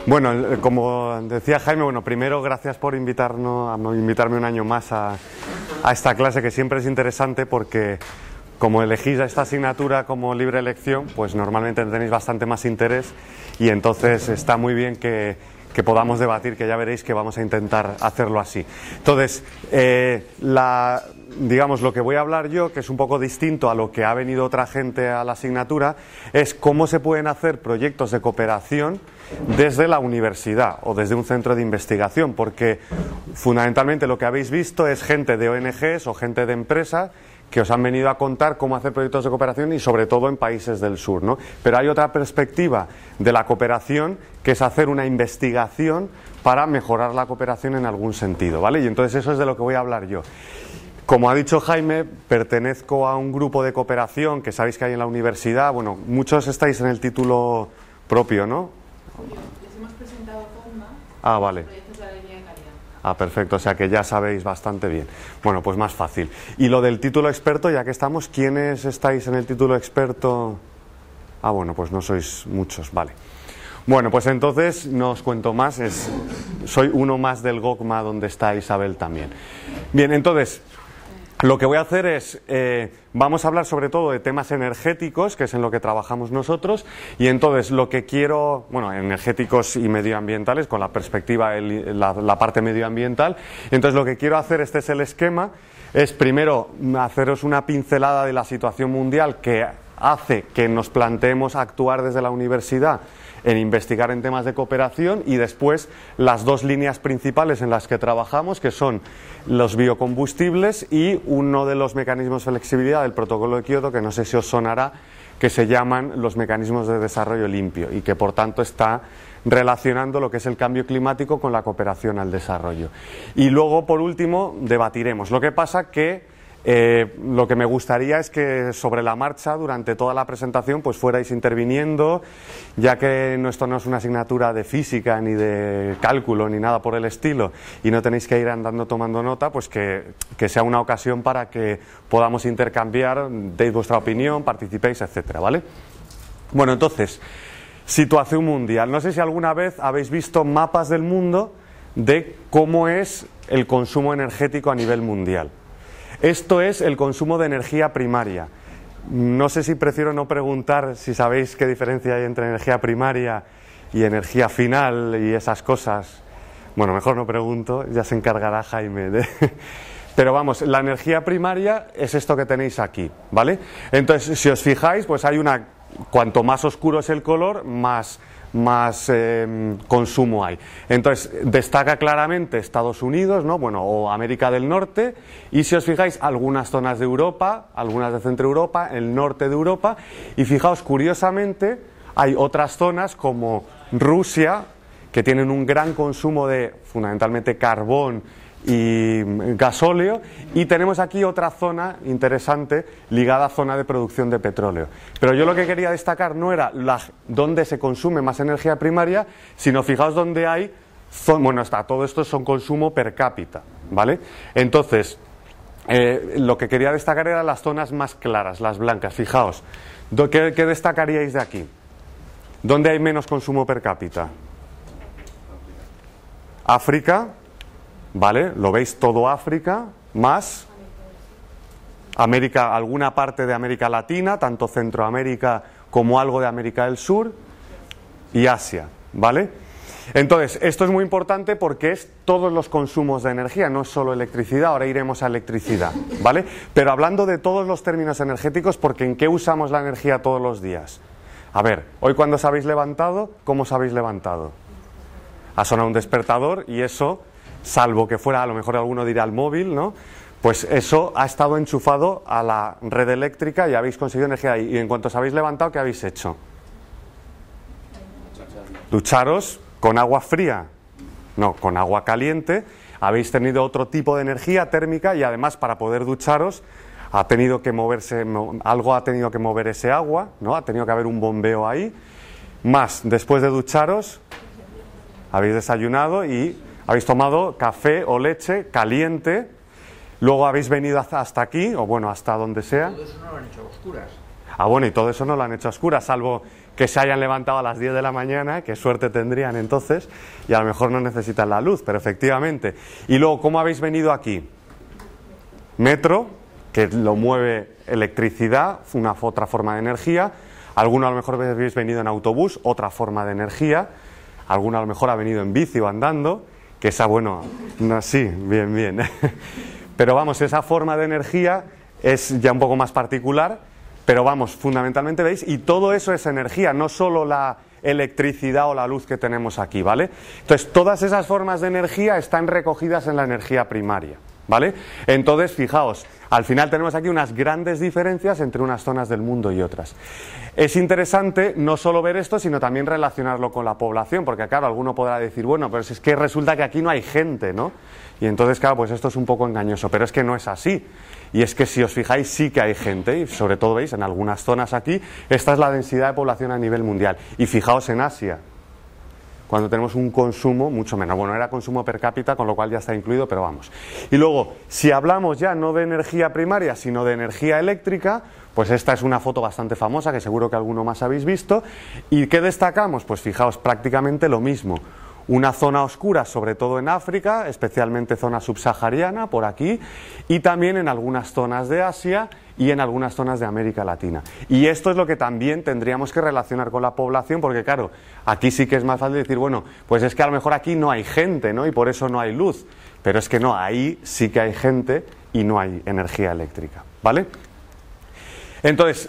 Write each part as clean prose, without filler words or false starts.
Bueno, como decía Jaime, bueno, primero gracias por invitarme un año más a esta clase, que siempre es interesante porque como elegís a esta asignatura como libre elección, pues normalmente tenéis bastante más interés y entonces está muy bien que podamos debatir, que ya veréis que vamos a intentar hacerlo así. Entonces, digamos, lo que voy a hablar yo, que es un poco distinto a lo que ha venido otra gente a la asignatura, es cómo se pueden hacer proyectos de cooperación desde la universidad o desde un centro de investigación, porque fundamentalmente lo que habéis visto es gente de ONGs o gente de empresas que os han venido a contar cómo hacer proyectos de cooperación y sobre todo en países del sur, ¿no? Pero hay otra perspectiva de la cooperación, que es hacer una investigación para mejorar la cooperación en algún sentido, ¿vale? Y entonces eso es de lo que voy a hablar yo. Como ha dicho Jaime, pertenezco a un grupo de cooperación que sabéis que hay en la universidad. Bueno, muchos estáis en el título propio, ¿no? Les hemos presentado FONMA. Ah, vale. Proyectos de la línea de calidad. Ah, perfecto, o sea que ya sabéis bastante bien. Bueno, pues más fácil. Y lo del título experto, ya que estamos, ¿quiénes estáis en el título experto? Ah, bueno, pues no sois muchos, vale. Bueno, pues entonces no os cuento más, soy uno más del GOCMA donde está Isabel también. Bien, entonces, lo que voy a hacer es, vamos a hablar sobre todo de temas energéticos, que es en lo que trabajamos nosotros, y entonces lo que quiero, bueno, energéticos y medioambientales, con la perspectiva, la parte medioambiental, entonces lo que quiero hacer, este es el esquema, es primero haceros una pincelada de la situación mundial que hace que nos planteemos actuar desde la universidad en investigar en temas de cooperación, y después las dos líneas principales en las que trabajamos, que son los biocombustibles y uno de los mecanismos de flexibilidad del protocolo de Kioto, que no sé si os sonará, que se llaman los mecanismos de desarrollo limpio y que por tanto está relacionando lo que es el cambio climático con la cooperación al desarrollo. Y luego, por último, debatiremos. Lo que pasa que lo que me gustaría es que sobre la marcha, durante toda la presentación, pues fuerais interviniendo, ya que esto no es una asignatura de física ni de cálculo ni nada por el estilo, y no tenéis que ir andando tomando nota, pues que sea una ocasión para que podamos intercambiar, deis vuestra opinión, participéis, etcétera, ¿vale? Bueno, entonces, situación mundial. No sé si alguna vez habéis visto mapas del mundo de cómo es el consumo energético a nivel mundial. Esto es el consumo de energía primaria. No sé si prefiero no preguntar si sabéis qué diferencia hay entre energía primaria y energía final y esas cosas. Bueno, mejor no pregunto, ya se encargará Jaime. Pero vamos, la energía primaria es esto que tenéis aquí, ¿vale? Entonces, si os fijáis, pues hay cuanto más oscuro es el color, más consumo hay. Entonces destaca claramente Estados Unidos, ¿no? Bueno, o América del Norte, y si os fijáis, algunas zonas de Europa, algunas de Centro Europa, el norte de Europa, y fijaos, curiosamente hay otras zonas como Rusia, que tienen un gran consumo de fundamentalmente carbón y gasóleo, y tenemos aquí otra zona interesante ligada a zona de producción de petróleo. Pero yo lo que quería destacar no era dónde se consume más energía primaria, sino fijaos dónde hay, bueno, todo esto son consumo per cápita, ¿vale? Entonces, lo que quería destacar eran las zonas más claras, las blancas. Fijaos, ¿qué destacaríais de aquí? ¿Dónde hay menos consumo per cápita? África. ¿Vale? ¿Lo veis? Todo África, más América, alguna parte de América Latina, tanto Centroamérica como algo de América del Sur, y Asia, ¿vale? Entonces, esto es muy importante porque es todos los consumos de energía, no es solo electricidad, ahora iremos a electricidad, ¿vale? Pero hablando de todos los términos energéticos, porque ¿en qué usamos la energía todos los días? A ver, hoy cuando os habéis levantado, ¿cómo os habéis levantado? Ha sonado un despertador y eso, salvo que fuera, a lo mejor alguno dirá el móvil, ¿no? Pues eso ha estado enchufado a la red eléctrica y habéis conseguido energía ahí. Y en cuanto os habéis levantado, ¿qué habéis hecho? Ducharos con agua fría, no, con agua caliente. Habéis tenido otro tipo de energía térmica y además para poder ducharos ha tenido que moverse, algo ha tenido que mover ese agua, ¿no? Ha tenido que haber un bombeo ahí. Más, después de ducharos, habéis desayunado y habéis tomado café o leche caliente, luego habéis venido hasta aquí, o bueno, hasta donde sea. Todo eso no lo han hecho a oscuras. Ah, bueno, y todo eso no lo han hecho a oscuras, salvo que se hayan levantado a las 10 de la mañana, que suerte tendrían entonces, y a lo mejor no necesitan la luz, pero efectivamente. Y luego, ¿cómo habéis venido aquí? Metro, que lo mueve electricidad, otra forma de energía. Alguno a lo mejor habéis venido en autobús, otra forma de energía. Alguno a lo mejor ha venido en bici o andando, que esa, bueno, no, sí, bien, bien. Pero vamos, esa forma de energía es ya un poco más particular, pero vamos, fundamentalmente veis, y todo eso es energía, no solo la electricidad o la luz que tenemos aquí, ¿vale? Entonces, todas esas formas de energía están recogidas en la energía primaria, ¿vale? Entonces, fijaos, al final tenemos aquí unas grandes diferencias entre unas zonas del mundo y otras. Es interesante no solo ver esto, sino también relacionarlo con la población, porque claro, alguno podrá decir, bueno, pero si es que resulta que aquí no hay gente, ¿no? Y entonces, claro, pues esto es un poco engañoso, pero es que no es así. Y es que si os fijáis sí que hay gente, y sobre todo veis en algunas zonas aquí, esta es la densidad de población a nivel mundial. Y fijaos en Asia, cuando tenemos un consumo mucho menos. Bueno, era consumo per cápita, con lo cual ya está incluido, pero vamos. Y luego, si hablamos ya no de energía primaria, sino de energía eléctrica, pues esta es una foto bastante famosa, que seguro que alguno más habéis visto. ¿Y qué destacamos? Pues fijaos, prácticamente lo mismo. Una zona oscura, sobre todo en África, especialmente zona subsahariana, por aquí, y también en algunas zonas de Asia y en algunas zonas de América Latina. Y esto es lo que también tendríamos que relacionar con la población, porque claro, aquí sí que es más fácil decir, bueno, pues es que a lo mejor aquí no hay gente, ¿no? Y por eso no hay luz. Pero es que no, ahí sí que hay gente y no hay energía eléctrica, ¿vale? Entonces,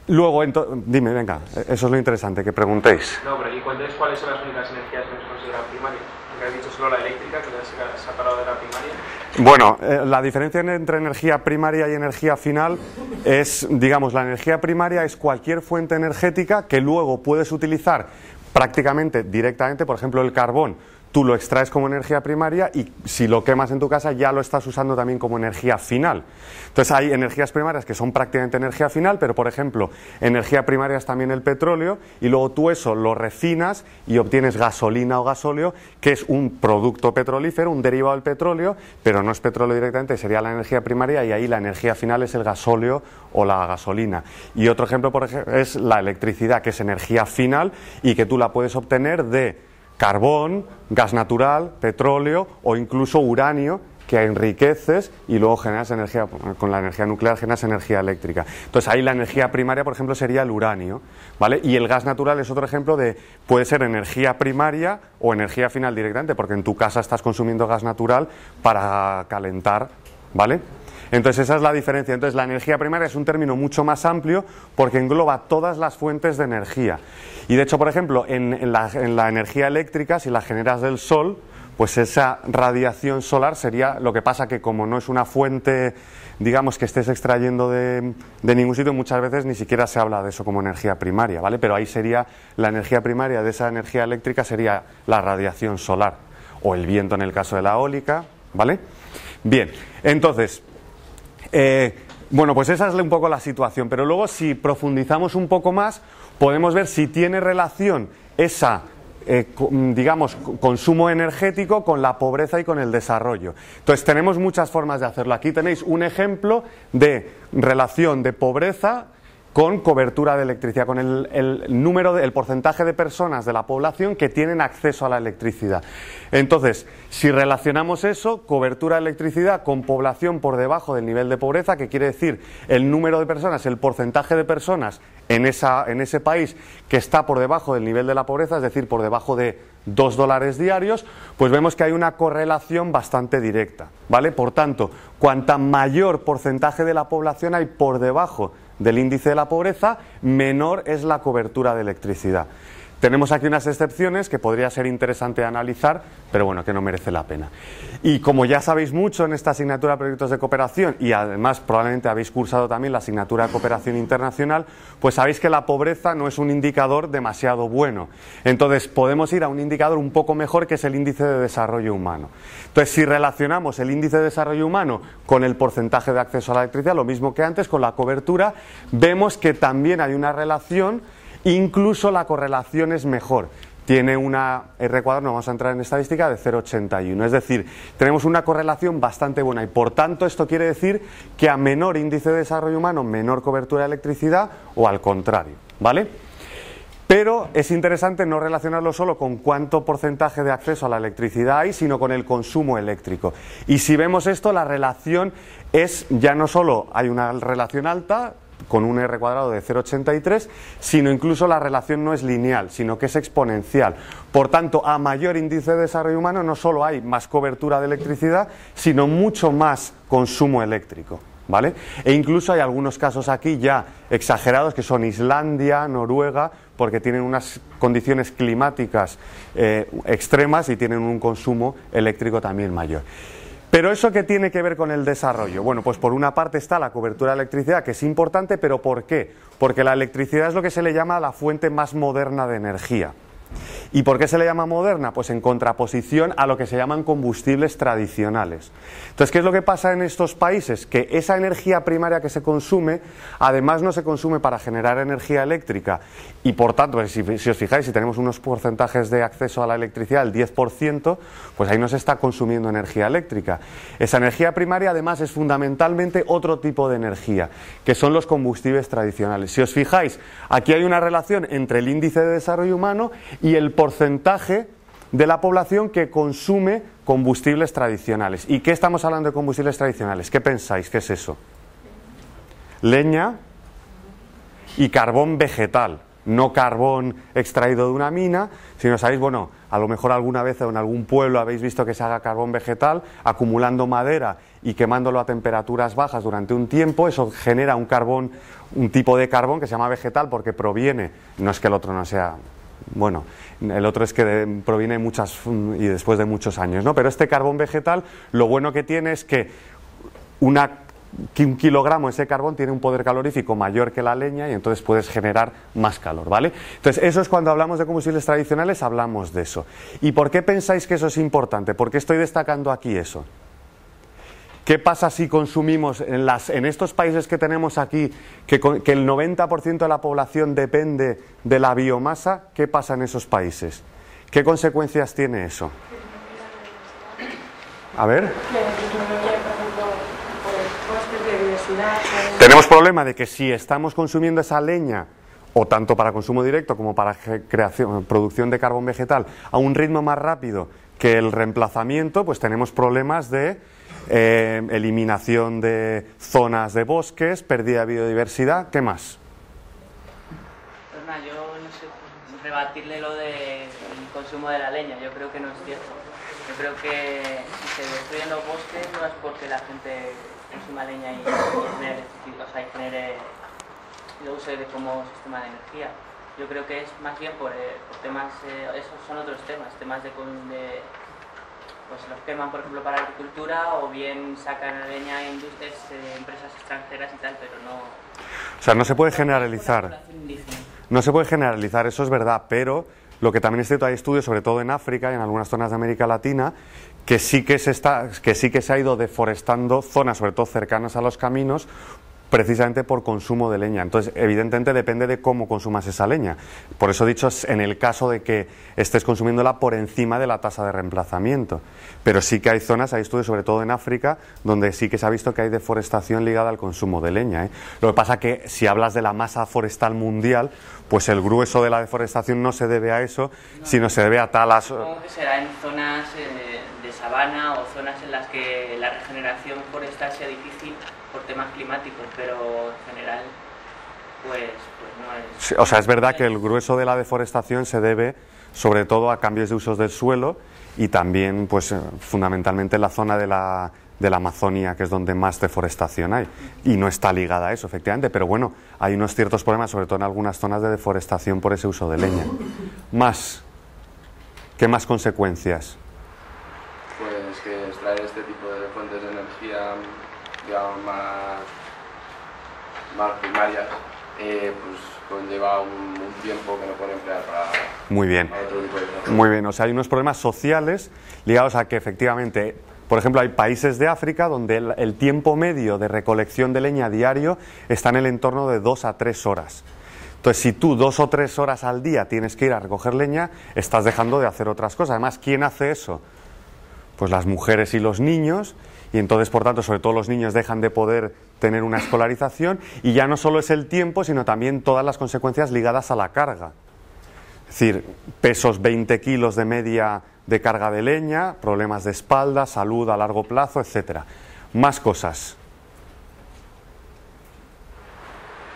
luego, dime, venga, eso es lo interesante, que preguntéis. No, pero ¿y cuáles son las únicas energías que se consideran primarias? Porque has dicho solo la eléctrica, que la has separado de la primaria. Bueno, la diferencia entre energía primaria y energía final es, digamos, la energía primaria es cualquier fuente energética que luego puedes utilizar prácticamente directamente, por ejemplo el carbón. Tú lo extraes como energía primaria y si lo quemas en tu casa ya lo estás usando también como energía final. Entonces hay energías primarias que son prácticamente energía final, pero por ejemplo, energía primaria es también el petróleo y luego tú eso lo refinas y obtienes gasolina o gasóleo, que es un producto petrolífero, un derivado del petróleo, pero no es petróleo directamente, sería la energía primaria y ahí la energía final es el gasóleo o la gasolina. Y otro ejemplo, por ejemplo, es la electricidad, que es energía final y que tú la puedes obtener de carbón, gas natural, petróleo o incluso uranio, que enriqueces y luego generas energía, con la energía nuclear generas energía eléctrica. Entonces ahí la energía primaria, por ejemplo, sería el uranio, ¿vale? Y el gas natural es otro ejemplo de, puede ser energía primaria o energía final directamente, porque en tu casa estás consumiendo gas natural para calentar, ¿vale? Entonces esa es la diferencia. Entonces la energía primaria es un término mucho más amplio porque engloba todas las fuentes de energía. Y de hecho, por ejemplo, en la energía eléctrica, si la generas del sol, pues esa radiación solar sería, lo que pasa que como no es una fuente, digamos, que estés extrayendo de ningún sitio, muchas veces ni siquiera se habla de eso como energía primaria, ¿vale? Pero ahí sería la energía primaria de esa energía eléctrica sería la radiación solar o el viento en el caso de la eólica, ¿vale? Bien, entonces, bueno, pues esa es un poco la situación, pero luego si profundizamos un poco más, podemos ver si tiene relación esa digamos, consumo energético con la pobreza y con el desarrollo. Entonces tenemos muchas formas de hacerlo. Aquí tenéis un ejemplo de relación de pobreza con cobertura de electricidad, con el porcentaje de personas de la población que tienen acceso a la electricidad. Entonces, si relacionamos eso, cobertura de electricidad con población por debajo del nivel de pobreza, que quiere decir el número de personas, el porcentaje de personas en ese país que está por debajo del nivel de la pobreza, es decir, por debajo de $2 diarios, pues vemos que hay una correlación bastante directa, ¿vale? Por tanto, cuanta mayor porcentaje de la población hay por debajo del índice de la pobreza, menor es la cobertura de electricidad. Tenemos aquí unas excepciones que podría ser interesante analizar, pero bueno, que no merece la pena. Y como ya sabéis mucho en esta asignatura de proyectos de cooperación y además probablemente habéis cursado también la asignatura de cooperación internacional, pues sabéis que la pobreza no es un indicador demasiado bueno. Entonces podemos ir a un indicador un poco mejor, que es el índice de desarrollo humano. Entonces si relacionamos el índice de desarrollo humano con el porcentaje de acceso a la electricidad, lo mismo que antes con la cobertura, vemos que también hay una relación. Incluso la correlación es mejor. tiene una R cuadrado, no vamos a entrar en estadística, de 0,81. Es decir, tenemos una correlación bastante buena y por tanto esto quiere decir que a menor índice de desarrollo humano, menor cobertura de electricidad o al contrario, ¿vale? Pero es interesante no relacionarlo solo con cuánto porcentaje de acceso a la electricidad hay, sino con el consumo eléctrico. Y si vemos esto, la relación es, ya no solo hay una relación alta, con un R cuadrado de 0,83, sino incluso la relación no es lineal, sino que es exponencial. Por tanto, a mayor índice de desarrollo humano no solo hay más cobertura de electricidad, sino mucho más consumo eléctrico, ¿vale? E incluso hay algunos casos aquí ya exagerados que son Islandia, Noruega, porque tienen unas condiciones climáticas extremas y tienen un consumo eléctrico también mayor. ¿Pero eso qué tiene que ver con el desarrollo? Bueno, pues por una parte está la cobertura de electricidad, que es importante, pero ¿por qué? Porque la electricidad es lo que se le llama la fuente más moderna de energía. ¿Y por qué se le llama moderna? Pues en contraposición a lo que se llaman combustibles tradicionales. Entonces, ¿qué es lo que pasa en estos países? Que esa energía primaria que se consume, además no se consume para generar energía eléctrica y por tanto, si os fijáis, si tenemos unos porcentajes de acceso a la electricidad del 10%, pues ahí no se está consumiendo energía eléctrica. Esa energía primaria además es fundamentalmente otro tipo de energía, que son los combustibles tradicionales. Si os fijáis, aquí hay una relación entre el índice de desarrollo humano y el porcentaje de la población que consume combustibles tradicionales. ¿Y qué estamos hablando de combustibles tradicionales? ¿Qué pensáis? ¿Qué es eso? Leña y carbón vegetal, no carbón extraído de una mina, sino sabéis, bueno, a lo mejor alguna vez en algún pueblo habéis visto que se haga carbón vegetal acumulando madera y quemándolo a temperaturas bajas durante un tiempo. Eso genera un carbón, un tipo de carbón que se llama vegetal porque proviene, no es que el otro no sea, bueno, el otro es que proviene y después de muchos años, ¿no? Pero este carbón vegetal, lo bueno que tiene es que un kilogramo de ese carbón tiene un poder calorífico mayor que la leña y entonces puedes generar más calor, ¿vale? Entonces eso es cuando hablamos de combustibles tradicionales, hablamos de eso. ¿Y por qué pensáis que eso es importante? ¿Por qué estoy destacando aquí eso? ¿Qué pasa si consumimos en estos países que tenemos aquí, que el 90% de la población depende de la biomasa? ¿Qué pasa en esos países? ¿Qué consecuencias tiene eso? A ver. Tenemos problema de que si estamos consumiendo esa leña, o tanto para consumo directo como para producción de carbón vegetal, a un ritmo más rápido que el reemplazamiento, pues tenemos problemas de eliminación de zonas de bosques, pérdida de biodiversidad. ¿Qué más? Pues nada, yo no sé rebatirle lo del consumo de la leña. Yo creo que no es cierto. Yo creo que si se destruyen los bosques no es porque la gente consuma leña y genere electricidad, o sea, y genere lo use como sistema de energía. Yo creo que es más bien por temas, esos son otros temas de pues los queman, por ejemplo, para la agricultura, o bien sacan la leña a industrias, empresas extranjeras y tal, pero no... O sea, no se puede generalizar. No se puede generalizar, eso es verdad, pero lo que también es cierto, hay estudios, sobre todo en África y en algunas zonas de América Latina, que sí que se ha ido deforestando zonas, sobre todo cercanas a los caminos, precisamente por consumo de leña. Entonces, evidentemente depende de cómo consumas esa leña. Por eso he dicho, en el caso de que estés consumiéndola por encima de la tasa de reemplazamiento. Pero sí que hay zonas, hay estudios, sobre todo en África, donde sí que se ha visto que hay deforestación ligada al consumo de leña, ¿eh? Lo que pasa que si hablas de la masa forestal mundial, pues el grueso de la deforestación no se debe a eso, sino se debe a talas... Supongo que será en zonas de sabana o zonas en las que la regeneración forestal sea difícil por temas climáticos, pero en general pues no es... Sí, o sea, es verdad que el grueso de la deforestación se debe sobre todo a cambios de usos del suelo y también pues fundamentalmente en la zona de la Amazonia, que es donde más deforestación hay, y no está ligada a eso, efectivamente, pero bueno, hay unos ciertos problemas, sobre todo en algunas zonas de deforestación por ese uso de leña. Más, ¿qué más consecuencias? Pues que extraer este tipo de fuentes de energía, digamos, más primarias, pues conlleva un tiempo que no puede emplear para muy bien, otro tipo de cosas. Muy bien, o sea, hay unos problemas sociales ligados a que efectivamente, por ejemplo, hay países de África donde el tiempo medio de recolección de leña diario está en el entorno de 2 a 3 horas. Entonces, si tú 2 o 3 horas al día tienes que ir a recoger leña, estás dejando de hacer otras cosas. Además, ¿quién hace eso? Pues las mujeres y los niños, y entonces, por tanto, sobre todo los niños dejan de poder tener una escolarización, y ya no solo es el tiempo, sino también todas las consecuencias ligadas a la carga. Es decir, pesos 20 kilos de media de carga de leña, problemas de espalda, salud a largo plazo, etcétera. Más cosas.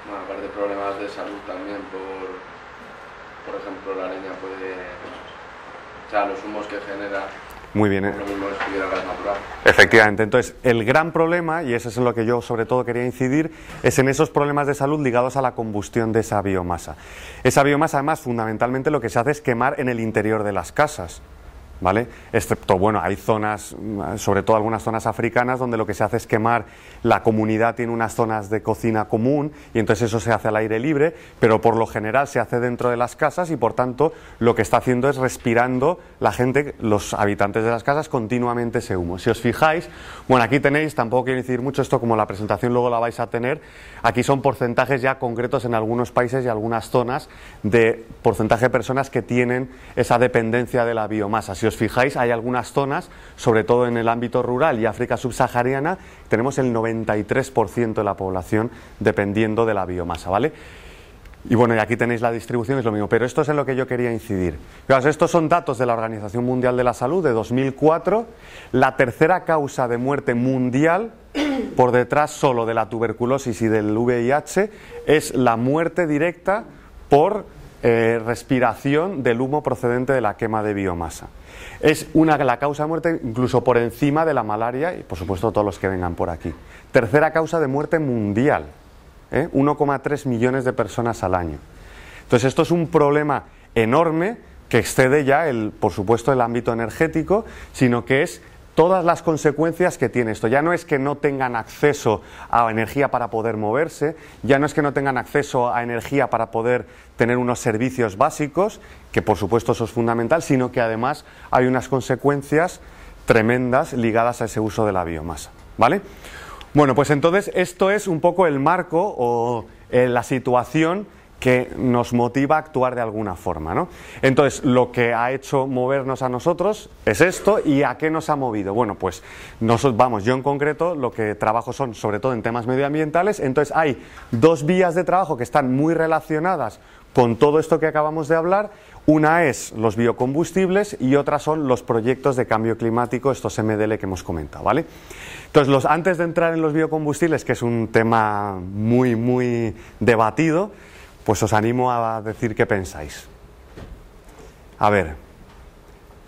Bueno, aparte de problemas de salud también, por ejemplo, la leña puede... O sea, los humos que genera... Muy bien. Lo mismo que estuviera gas natural. Efectivamente. Entonces, el gran problema, y eso es en lo que yo sobre todo quería incidir, es en esos problemas de salud ligados a la combustión de esa biomasa. Esa biomasa, además, fundamentalmente lo que se hace es quemar en el interior de las casas, ¿vale? Excepto, bueno, hay zonas, sobre todo algunas zonas africanas, donde lo que se hace es quemar, la comunidad tiene unas zonas de cocina común y entonces eso se hace al aire libre, pero por lo general se hace dentro de las casas y por tanto lo que está haciendo es respirando la gente, los habitantes de las casas, continuamente ese humo. Si os fijáis, bueno, aquí tenéis, tampoco quiero decir mucho esto, como la presentación luego la vais a tener, aquí son porcentajes ya concretos en algunos países y algunas zonas de porcentaje de personas que tienen esa dependencia de la biomasa. Si os fijáis, hay algunas zonas, sobre todo en el ámbito rural y África subsahariana, tenemos el 93% de la población dependiendo de la biomasa, ¿vale? Y bueno, y aquí tenéis la distribución, es lo mismo, pero esto es en lo que yo quería incidir. Fijaos, estos son datos de la Organización Mundial de la Salud de 2004, la tercera causa de muerte mundial, por detrás solo de la tuberculosis y del VIH, es la muerte directa por respiración del humo procedente de la quema de biomasa. Es la causa de muerte incluso por encima de la malaria y por supuesto todos los que vengan por aquí. Tercera causa de muerte mundial, 1,3 millones de personas al año. Entonces esto es un problema enorme que excede ya por supuesto el ámbito energético, sino que es todas las consecuencias que tiene esto. Ya no es que no tengan acceso a energía para poder moverse, ya no es que no tengan acceso a energía para poder tener unos servicios básicos, que por supuesto eso es fundamental, sino que además hay unas consecuencias tremendas ligadas a ese uso de la biomasa, ¿vale? Bueno, pues entonces esto es un poco el marco o la situación que nos motiva a actuar de alguna forma, ¿no? Entonces, lo que ha hecho movernos a nosotros es esto. ¿Y a qué nos ha movido? Bueno, pues yo en concreto lo que trabajo son sobre todo en temas medioambientales. Entonces hay 2 vías de trabajo que están muy relacionadas con todo esto que acabamos de hablar. Una es los biocombustibles y otra son los proyectos de cambio climático, estos MDL que hemos comentado, ¿vale? Entonces, antes de entrar en los biocombustibles, que es un tema muy, muy debatido, pues os animo a decir qué pensáis. A ver,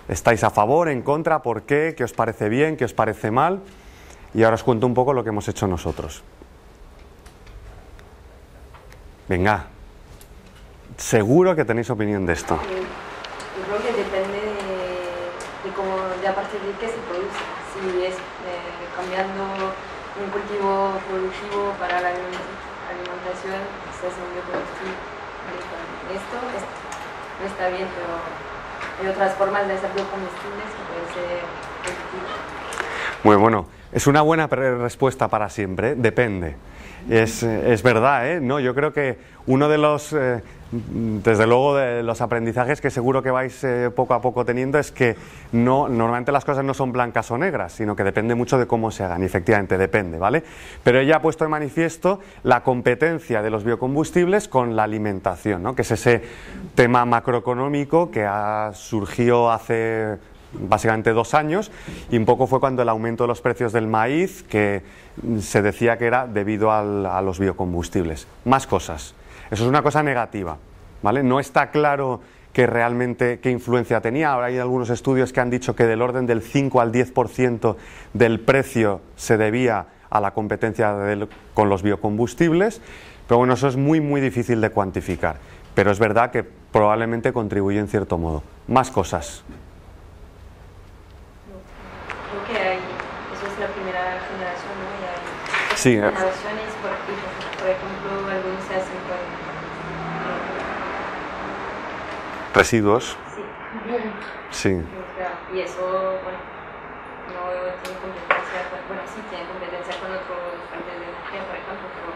¿estáis a favor, en contra, por qué, qué os parece bien, qué os parece mal? Y ahora os cuento un poco lo que hemos hecho nosotros. Venga, seguro que tenéis opinión de esto. Yo creo que depende de cómo, de a partir de qué se produce. Si es cambiando un cultivo productivo para la alimentación, se hace un biocombustible. Esto no está bien, pero hay otras formas de hacer biocombustibles que pueden ser positivas. Muy bueno, es una buena respuesta para siempre, depende. Es verdad, ¿eh? No, yo creo que uno de los, desde luego, de los aprendizajes que seguro que vais poco a poco teniendo es que normalmente las cosas no son blancas o negras, sino que depende mucho de cómo se hagan, y efectivamente depende, ¿vale? Pero ella ha puesto de manifiesto la competencia de los biocombustibles con la alimentación, ¿no? Que es ese tema macroeconómico que ha surgido hace básicamente 2 años, y un poco fue cuando el aumento de los precios del maíz, que se decía que era debido a los biocombustibles. Más cosas. Eso es una cosa negativa, ¿vale? No está claro que realmente qué influencia tenía. Ahora hay algunos estudios que han dicho que del orden del 5 al 10% del precio se debía a la competencia con los biocombustibles, pero bueno, eso es muy, muy difícil de cuantificar. Pero es verdad que probablemente contribuye en cierto modo. Más cosas. Creo que eso es la primera generación, ¿no? Y hay Sí, generaciones, por ejemplo, algunos se hacen con residuos. sí. Sí. Y eso, bueno, no tiene competencia, bueno, sí tiene competencia con otros fuentes de energía, por ejemplo, pero...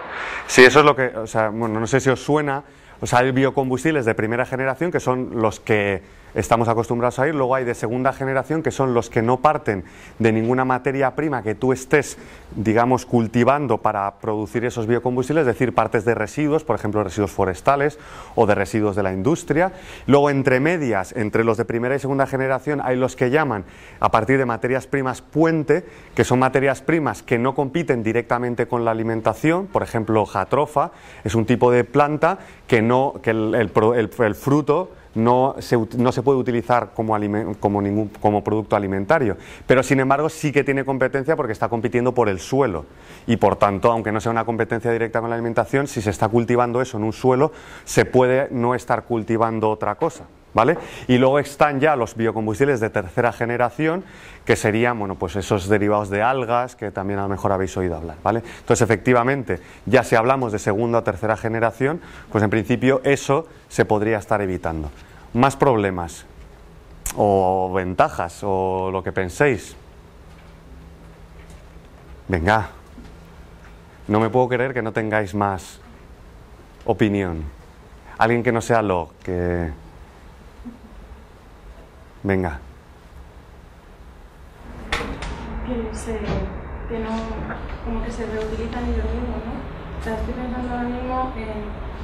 Sí, eso es lo que, o sea, bueno, no sé si os suena, O sea, hay biocombustibles de primera generación, que son los que estamos acostumbrados a ir. Luego hay de segunda generación, que son los que no parten de ninguna materia prima que tú estés, digamos, cultivando para producir esos biocombustibles, es decir, partes de residuos, por ejemplo, residuos forestales o de residuos de la industria. Luego, entre medias, entre los de primera y segunda generación, hay los que llaman a partir de materias primas puente, que son materias primas que no compiten directamente con la alimentación. Por ejemplo, jatropha es un tipo de planta que el fruto no se puede utilizar como producto alimentario, pero sin embargo sí que tiene competencia porque está compitiendo por el suelo y por tanto, aunque no sea una competencia directa con la alimentación, si se está cultivando eso en un suelo, se puede no estar cultivando otra cosa, ¿vale? Y luego están ya los biocombustibles de tercera generación, que serían, bueno, pues esos derivados de algas que también a lo mejor habéis oído hablar, ¿vale? Entonces, efectivamente, ya si hablamos de segunda o tercera generación, pues en principio eso se podría estar evitando. Más problemas o ventajas o lo que penséis. Venga, no me puedo creer que no tengáis más opinión. Alguien que no sea lo que... Venga. Que no, como que se reutilizan ellos mismos, ¿no? O sea, estoy pensando ahora mismo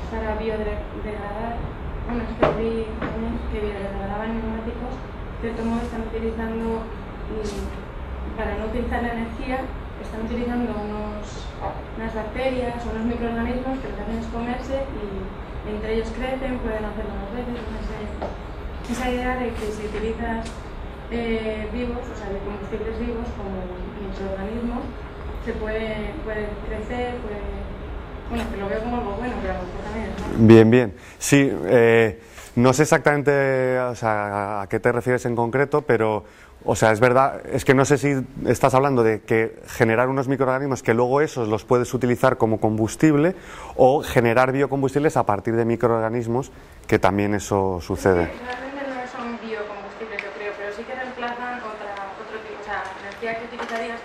para biodegradar, bueno, es que vi también que biodegradaban neumáticos, de cierto modo están utilizando, para no utilizar la energía, están utilizando unas bacterias o unos microorganismos que lo que hacen es comerse y entre ellos crecen, pueden hacerlo más veces. Esa idea de que si utilizas vivos, o sea, de combustibles vivos como microorganismos, se puede crecer, bueno, que lo veo como algo bueno, pero a lo mejor también es malo. Bien, bien. Sí, no sé exactamente, o sea, a qué te refieres en concreto, pero, o sea, es verdad, es que no sé si estás hablando de que generar unos microorganismos que luego esos los puedes utilizar como combustible o generar biocombustibles a partir de microorganismos, que también eso sucede. Realmente no son biocombustibles, yo creo, pero sí que reemplazan otro tipo, o sea, la energía que utilizarías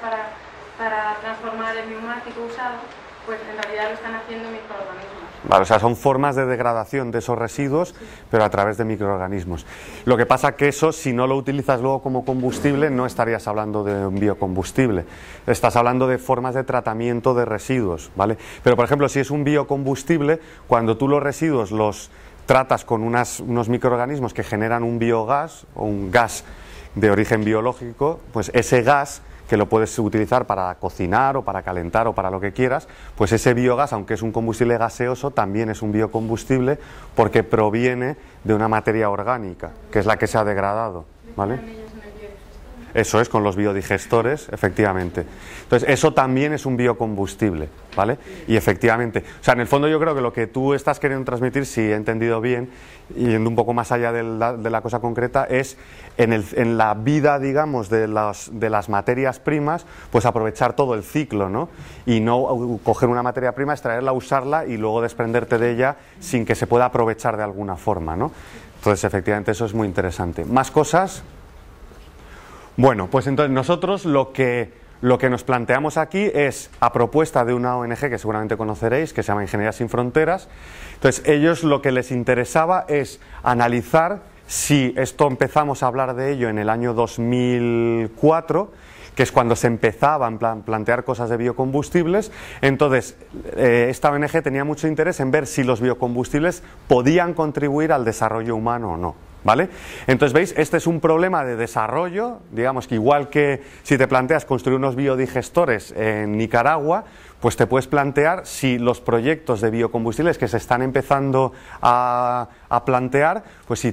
para transformar el neumático usado, pues en realidad lo están haciendo microorganismos. Vale, o sea, son formas de degradación de esos residuos, pero a través de microorganismos. Lo que pasa que eso, si no lo utilizas luego como combustible, no estarías hablando de un biocombustible. Estás hablando de formas de tratamiento de residuos, ¿vale? Pero, por ejemplo, si es un biocombustible, cuando tú los residuos los tratas con unos microorganismos que generan un biogás o un gas de origen biológico, pues ese gas, que lo puedes utilizar para cocinar o para calentar o para lo que quieras, pues ese biogás, aunque es un combustible gaseoso, también es un biocombustible porque proviene de una materia orgánica, que es la que se ha degradado, ¿vale? Eso es, con los biodigestores, efectivamente. Entonces, eso también es un biocombustible, ¿vale? Y efectivamente, o sea, en el fondo yo creo que lo que tú estás queriendo transmitir, si he entendido bien, y yendo un poco más allá de la cosa concreta, es en la vida, digamos, de las materias primas, pues aprovechar todo el ciclo, ¿no? Y no coger una materia prima, extraerla, usarla y luego desprenderte de ella sin que se pueda aprovechar de alguna forma, ¿no? Entonces, efectivamente, eso es muy interesante. ¿Más cosas? Bueno, pues entonces nosotros lo que nos planteamos aquí es, a propuesta de una ONG que seguramente conoceréis, que se llama Ingeniería Sin Fronteras. Entonces, ellos lo que les interesaba es analizar si esto empezamos a hablar de ello en el año 2004, que es cuando se empezaba a plantear cosas de biocombustibles. Entonces, esta ONG tenía mucho interés en ver si los biocombustibles podían contribuir al desarrollo humano o no, ¿vale? Entonces, ¿veis? Este es un problema de desarrollo, digamos que igual que si te planteas construir unos biodigestores en Nicaragua, pues te puedes plantear si los proyectos de biocombustibles que se están empezando a plantear, pues si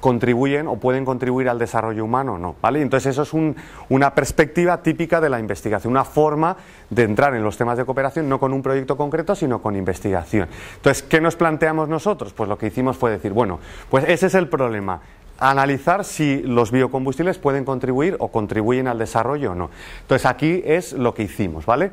contribuyen o pueden contribuir al desarrollo humano o no, ¿vale? Entonces eso es una perspectiva típica de la investigación, una forma de entrar en los temas de cooperación, no con un proyecto concreto, sino con investigación. Entonces, ¿qué nos planteamos nosotros? Pues lo que hicimos fue decir, bueno, pues ese es el problema. Analizar si los biocombustibles pueden contribuir o contribuyen al desarrollo o no. Entonces aquí es lo que hicimos, ¿vale?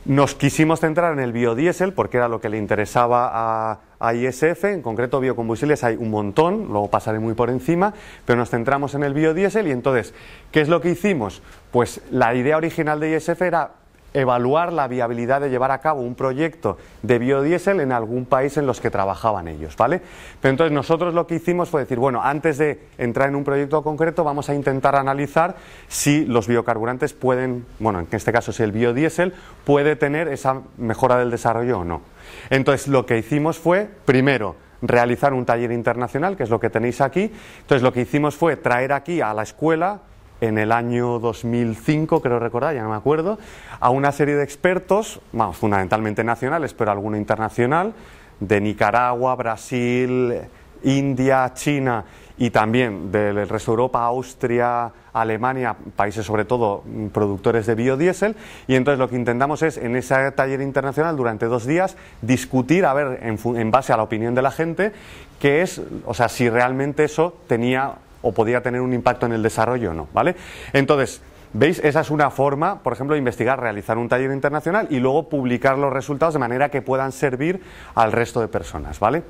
Nos quisimos centrar en el biodiesel porque era lo que le interesaba a ISF, en concreto biocombustibles hay un montón, luego pasaré muy por encima, pero nos centramos en el biodiesel y entonces, ¿qué es lo que hicimos? Pues la idea original de ISF era evaluar la viabilidad de llevar a cabo un proyecto de biodiesel en algún país en los que trabajaban ellos, ¿vale? Pero entonces nosotros lo que hicimos fue decir, bueno, antes de entrar en un proyecto concreto vamos a intentar analizar si los biocarburantes pueden, bueno, en este caso si el biodiesel puede tener esa mejora del desarrollo o no. Entonces lo que hicimos fue, primero, realizar un taller internacional, que es lo que tenéis aquí. Entonces lo que hicimos fue traer aquí a la escuela, en el año 2005, creo recordar, ya no me acuerdo, a una serie de expertos, vamos, fundamentalmente nacionales, pero alguno internacional, de Nicaragua, Brasil, India, China y también del resto de Europa, Austria, Alemania, países sobre todo productores de biodiesel. Y entonces lo que intentamos es, en ese taller internacional, durante 2 días, discutir, a ver, en base a la opinión de la gente, qué es, o sea, si realmente eso tenía o podía tener un impacto en el desarrollo o no, ¿vale? Entonces, ¿veis? Esa es una forma, por ejemplo, de investigar, realizar un taller internacional y luego publicar los resultados de manera que puedan servir al resto de personas, ¿vale?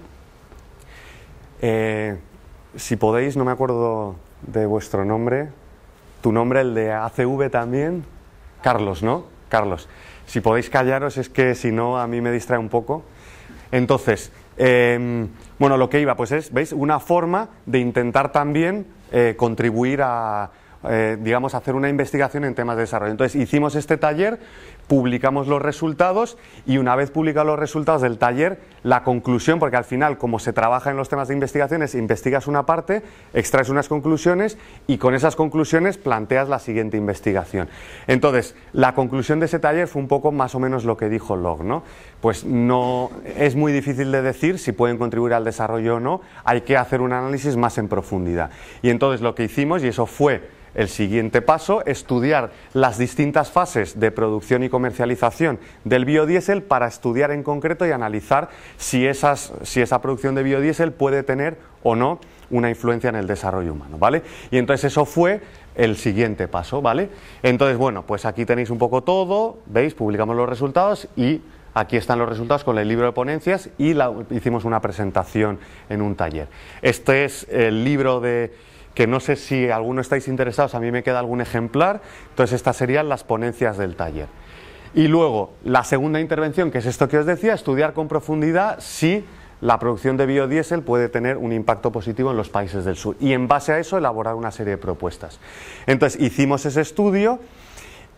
Si podéis, no me acuerdo de vuestro nombre, tu nombre, el de ACV también, Carlos, ¿no? Carlos, si podéis callaros, es que si no a mí me distrae un poco. Entonces, bueno, lo que iba, pues es, ¿veis? Una forma de intentar también contribuir a, digamos, hacer una investigación en temas de desarrollo. Entonces, hicimos este taller, publicamos los resultados y una vez publicados los resultados del taller, la conclusión, porque al final, como se trabaja en los temas de investigación, es investigas una parte, extraes unas conclusiones y con esas conclusiones planteas la siguiente investigación. Entonces, la conclusión de ese taller fue un poco más o menos lo que dijo Log, ¿no? Pues no es muy difícil de decir si pueden contribuir al desarrollo o no, hay que hacer un análisis más en profundidad. Y entonces lo que hicimos, y eso fue el siguiente paso, estudiar las distintas fases de producción y comercialización del biodiesel para estudiar en concreto y analizar si esa producción de biodiesel puede tener o no una influencia en el desarrollo humano, ¿vale? Y entonces eso fue el siguiente paso, ¿vale? Entonces, bueno, pues aquí tenéis un poco todo, ¿veis? Publicamos los resultados y aquí están los resultados con el libro de ponencias y hicimos una presentación en un taller. Este es el libro que no sé si alguno estáis interesados, a mí me queda algún ejemplar, entonces estas serían las ponencias del taller. Y luego, la segunda intervención, que es esto que os decía, estudiar con profundidad si la producción de biodiesel puede tener un impacto positivo en los países del sur. Y en base a eso, elaborar una serie de propuestas. Entonces, hicimos ese estudio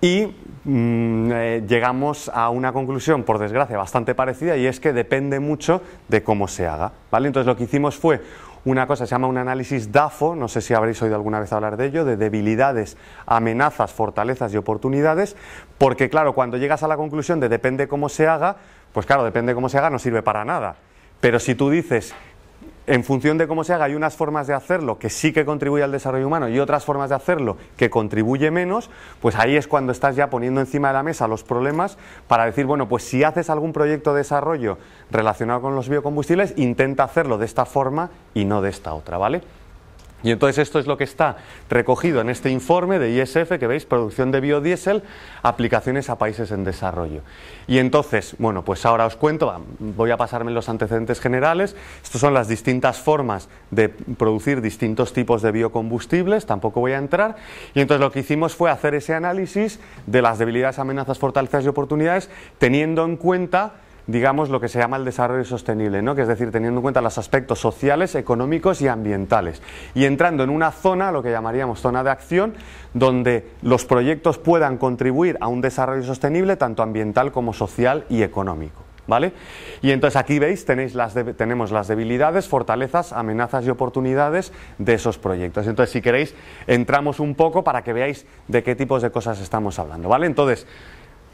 y llegamos a una conclusión, por desgracia, bastante parecida, y es que depende mucho de cómo se haga, ¿vale? Entonces, lo que hicimos fue una cosa que se llama un análisis DAFO, no sé si habréis oído alguna vez hablar de ello, de debilidades, amenazas, fortalezas y oportunidades, porque claro, cuando llegas a la conclusión de depende cómo se haga, pues claro, depende cómo se haga no sirve para nada, pero si tú dices, en función de cómo se haga, hay unas formas de hacerlo que sí que contribuye al desarrollo humano y otras formas de hacerlo que contribuye menos, pues ahí es cuando estás ya poniendo encima de la mesa los problemas para decir, bueno, pues si haces algún proyecto de desarrollo relacionado con los biocombustibles, intenta hacerlo de esta forma y no de esta otra, ¿vale? Y entonces esto es lo que está recogido en este informe de ISF, que veis, producción de biodiesel, aplicaciones a países en desarrollo. Y entonces, bueno, pues ahora os cuento, voy a pasarme los antecedentes generales. Estas son las distintas formas de producir distintos tipos de biocombustibles, tampoco voy a entrar. Y entonces lo que hicimos fue hacer ese análisis de las debilidades, amenazas, fortalezas y oportunidades, teniendo en cuenta, digamos, lo que se llama el desarrollo sostenible, ¿no? Que es decir, teniendo en cuenta los aspectos sociales, económicos y ambientales. Y entrando en una zona, lo que llamaríamos zona de acción, donde los proyectos puedan contribuir a un desarrollo sostenible, tanto ambiental como social y económico, ¿vale? Y entonces aquí veis, tenemos las debilidades, fortalezas, amenazas y oportunidades de esos proyectos. Entonces, si queréis, entramos un poco para que veáis de qué tipos de cosas estamos hablando, ¿vale? Entonces,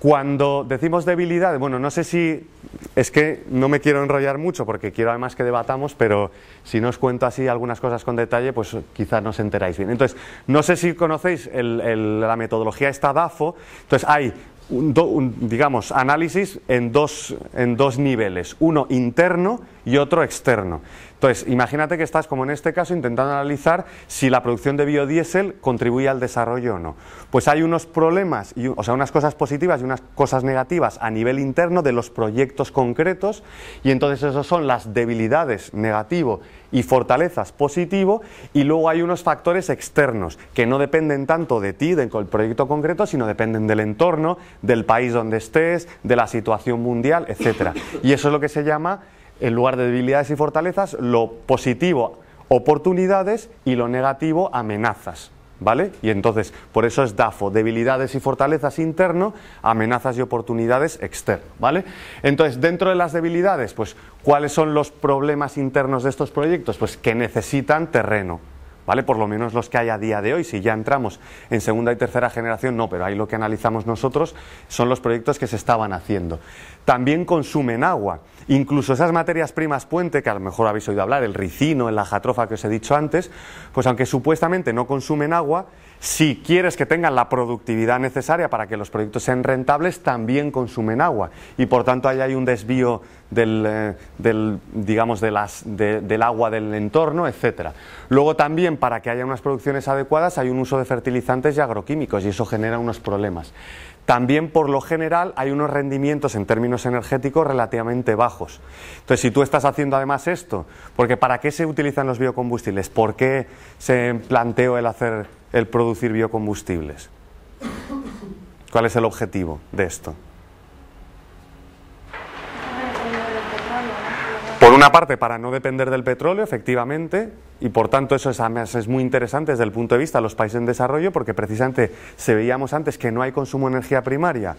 cuando decimos debilidad, bueno, no sé si, es que no me quiero enrollar mucho porque quiero además que debatamos, pero si no os cuento así algunas cosas con detalle, pues quizás no os enteráis bien. Entonces, no sé si conocéis la metodología esta DAFO, entonces hay, digamos, análisis en dos niveles, uno interno y otro externo. Entonces, imagínate que estás, como en este caso, intentando analizar si la producción de biodiesel contribuye al desarrollo o no. Pues hay unos problemas, o sea, unas cosas positivas y unas cosas negativas a nivel interno de los proyectos concretos, y entonces esos son las debilidades, negativo, y fortalezas, positivo, y luego hay unos factores externos que no dependen tanto de ti, del proyecto concreto, sino dependen del entorno, del país donde estés, de la situación mundial, etcétera. Y eso es lo que se llama, en lugar de debilidades y fortalezas, lo positivo, oportunidades, y lo negativo, amenazas. ¿Vale? Y entonces, por eso es DAFO, debilidades y fortalezas interno, amenazas y oportunidades externo, ¿vale? Entonces, dentro de las debilidades, pues, ¿cuáles son los problemas internos de estos proyectos? Pues que necesitan terreno, ¿vale? Por lo menos los que hay a día de hoy. Si ya entramos en segunda y tercera generación, no, pero ahí lo que analizamos nosotros son los proyectos que se estaban haciendo. También consumen agua. Incluso esas materias primas puente, que a lo mejor habéis oído hablar, el ricino, el ajatrofa que os he dicho antes, pues aunque supuestamente no consumen agua, si quieres que tengan la productividad necesaria para que los proyectos sean rentables, también consumen agua. Y por tanto ahí hay un desvío del agua del entorno, etcétera. Luego también, para que haya unas producciones adecuadas, hay un uso de fertilizantes y agroquímicos, y eso genera unos problemas. También, por lo general, hay unos rendimientos en términos energéticos relativamente bajos. Entonces, si tú estás haciendo además esto, porque ¿para qué se utilizan los biocombustibles? ¿Por qué se planteó el producir biocombustibles? ¿Cuál es el objetivo de esto? Por una parte, para no depender del petróleo, efectivamente, y por tanto eso es muy interesante desde el punto de vista de los países en desarrollo, porque precisamente veíamos antes que no hay consumo de energía primaria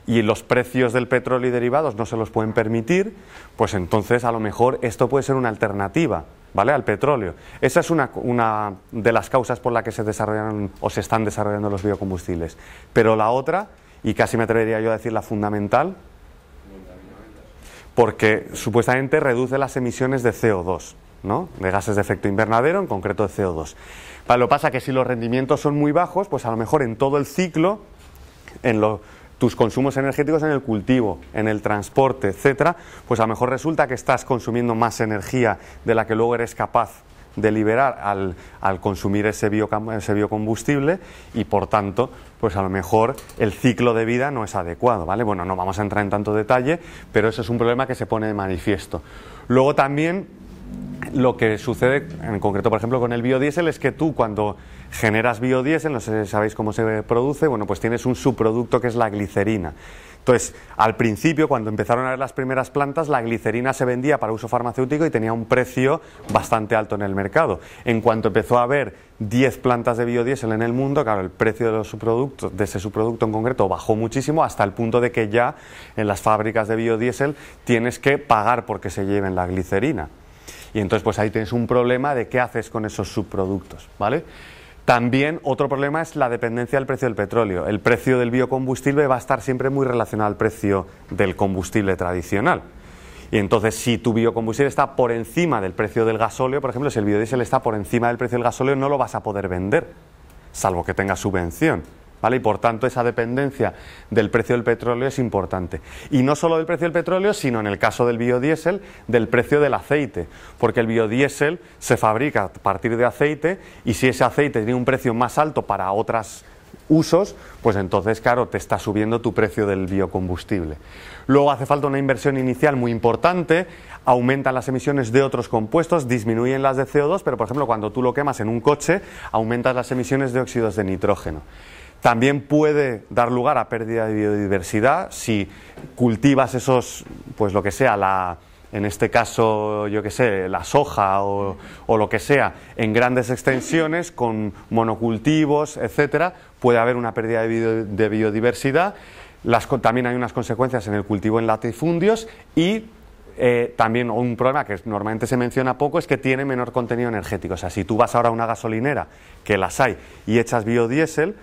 y los precios del petróleo y derivados no se los pueden permitir, pues entonces a lo mejor esto puede ser una alternativa, ¿vale?, al petróleo. Esa es una de las causas por la que se desarrollan o se están desarrollando los biocombustibles. Pero la otra, y casi me atrevería yo a decir la fundamental, porque supuestamente reduce las emisiones de CO2, ¿no?, de gases de efecto invernadero, en concreto de CO2. Lo que pasa es que si los rendimientos son muy bajos, pues a lo mejor en todo el ciclo, tus consumos energéticos en el cultivo, en el transporte, etcétera, pues a lo mejor resulta que estás consumiendo más energía de la que luego eres capaz de liberar al consumir ese biocombustible, y por tanto, pues a lo mejor el ciclo de vida no es adecuado, ¿vale? Bueno, no vamos a entrar en tanto detalle, pero eso es un problema que se pone de manifiesto. Luego también lo que sucede, en concreto, por ejemplo, con el biodiesel, es que tú cuando generas biodiesel, no sé si sabéis cómo se produce, bueno, pues tienes un subproducto que es la glicerina. Entonces, al principio, cuando empezaron a ver las primeras plantas, la glicerina se vendía para uso farmacéutico y tenía un precio bastante alto en el mercado. En cuanto empezó a haber 10 plantas de biodiesel en el mundo, claro, el precio de los subproductos, de ese subproducto en concreto, bajó muchísimo, hasta el punto de que ya en las fábricas de biodiesel tienes que pagar porque se lleven la glicerina. Y entonces, pues ahí tienes un problema de qué haces con esos subproductos, ¿vale? También otro problema es la dependencia del precio del petróleo. El precio del biocombustible va a estar siempre muy relacionado al precio del combustible tradicional. Y entonces, si tu biocombustible está por encima del precio del gasóleo, por ejemplo, si el biodiesel está por encima del precio del gasóleo, no lo vas a poder vender, salvo que tengas subvención, ¿vale? Y por tanto, esa dependencia del precio del petróleo es importante. Y no solo del precio del petróleo, sino en el caso del biodiesel, del precio del aceite. Porque el biodiesel se fabrica a partir de aceite, y si ese aceite tiene un precio más alto para otros usos, pues entonces, claro, te está subiendo tu precio del biocombustible. Luego hace falta una inversión inicial muy importante, aumentan las emisiones de otros compuestos, disminuyen las de CO2, pero por ejemplo, cuando tú lo quemas en un coche, aumentas las emisiones de óxidos de nitrógeno. También puede dar lugar a pérdida de biodiversidad si cultivas esos, pues lo que sea, en este caso, yo que sé, la soja o lo que sea, en grandes extensiones, con monocultivos, etcétera, puede haber una pérdida de biodiversidad. También hay unas consecuencias en el cultivo en latifundios, y también un problema que normalmente se menciona poco es que tiene menor contenido energético. O sea, si tú vas ahora a una gasolinera, que las hay, y echas biodiesel,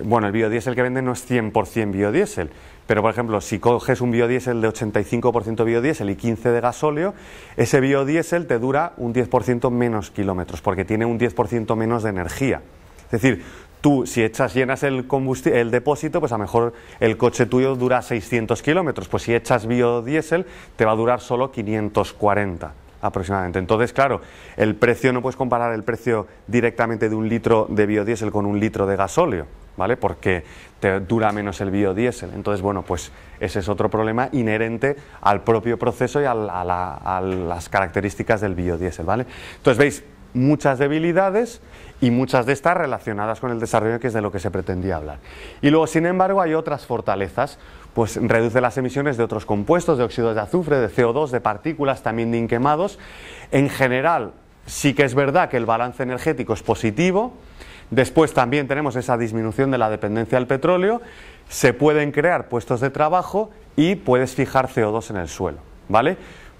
bueno, el biodiesel que venden no es 100% biodiesel, pero por ejemplo, si coges un biodiesel de 85% biodiesel y 15% de gasóleo, ese biodiesel te dura un 10% menos kilómetros, porque tiene un 10% menos de energía. Es decir, tú si llenas el depósito, pues a lo mejor el coche tuyo dura 600 kilómetros, pues si echas biodiesel te va a durar solo 540. aproximadamente. Entonces, claro, el precio, no puedes comparar el precio directamente de un litro de biodiesel con un litro de gasóleo, ¿vale? Porque te dura menos el biodiesel. Entonces, bueno, pues ese es otro problema inherente al propio proceso y a las características del biodiesel, ¿vale? Entonces, veis muchas debilidades y muchas de estas relacionadas con el desarrollo, que es de lo que se pretendía hablar. Y luego, sin embargo, hay otras fortalezas. Pues reduce las emisiones de otros compuestos, de óxidos de azufre, de CO2, de partículas, también de inquemados. En general, sí que es verdad que el balance energético es positivo. Después también tenemos esa disminución de la dependencia del petróleo. Se pueden crear puestos de trabajo y puedes fijar CO2 en el suelo, ¿vale?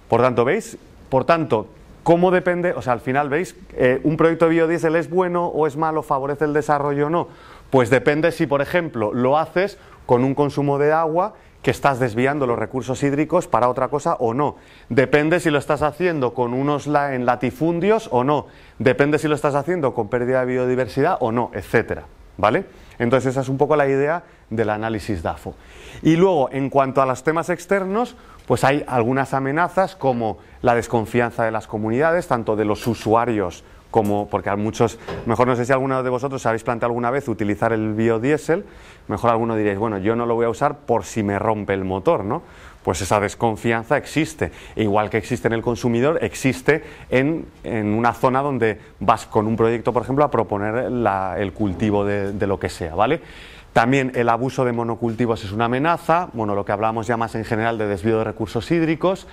Por tanto, ¿veis? Por tanto, ¿cómo depende? O sea, al final, ¿veis? ¿Un proyecto de biodiesel es bueno o es malo? ¿Favorece el desarrollo o no? Pues depende si, por ejemplo, lo haces con un consumo de agua que estás desviando los recursos hídricos para otra cosa o no. Depende si lo estás haciendo con unos en latifundios o no. Depende si lo estás haciendo con pérdida de biodiversidad o no, etcétera, ¿vale? Entonces esa es un poco la idea del análisis DAFO. Y luego, en cuanto a los temas externos, pues hay algunas amenazas como la desconfianza de las comunidades, tanto de los usuarios como, porque a muchos, mejor no sé si alguno de vosotros habéis planteado alguna vez utilizar el biodiesel, mejor alguno diréis, bueno, yo no lo voy a usar por si me rompe el motor, ¿no? Pues esa desconfianza existe, igual que existe en el consumidor, existe en una zona donde vas con un proyecto, por ejemplo, a proponer el cultivo de lo que sea, ¿vale? También el abuso de monocultivos es una amenaza, bueno, lo que hablábamos ya más en general de desvío de recursos hídricos.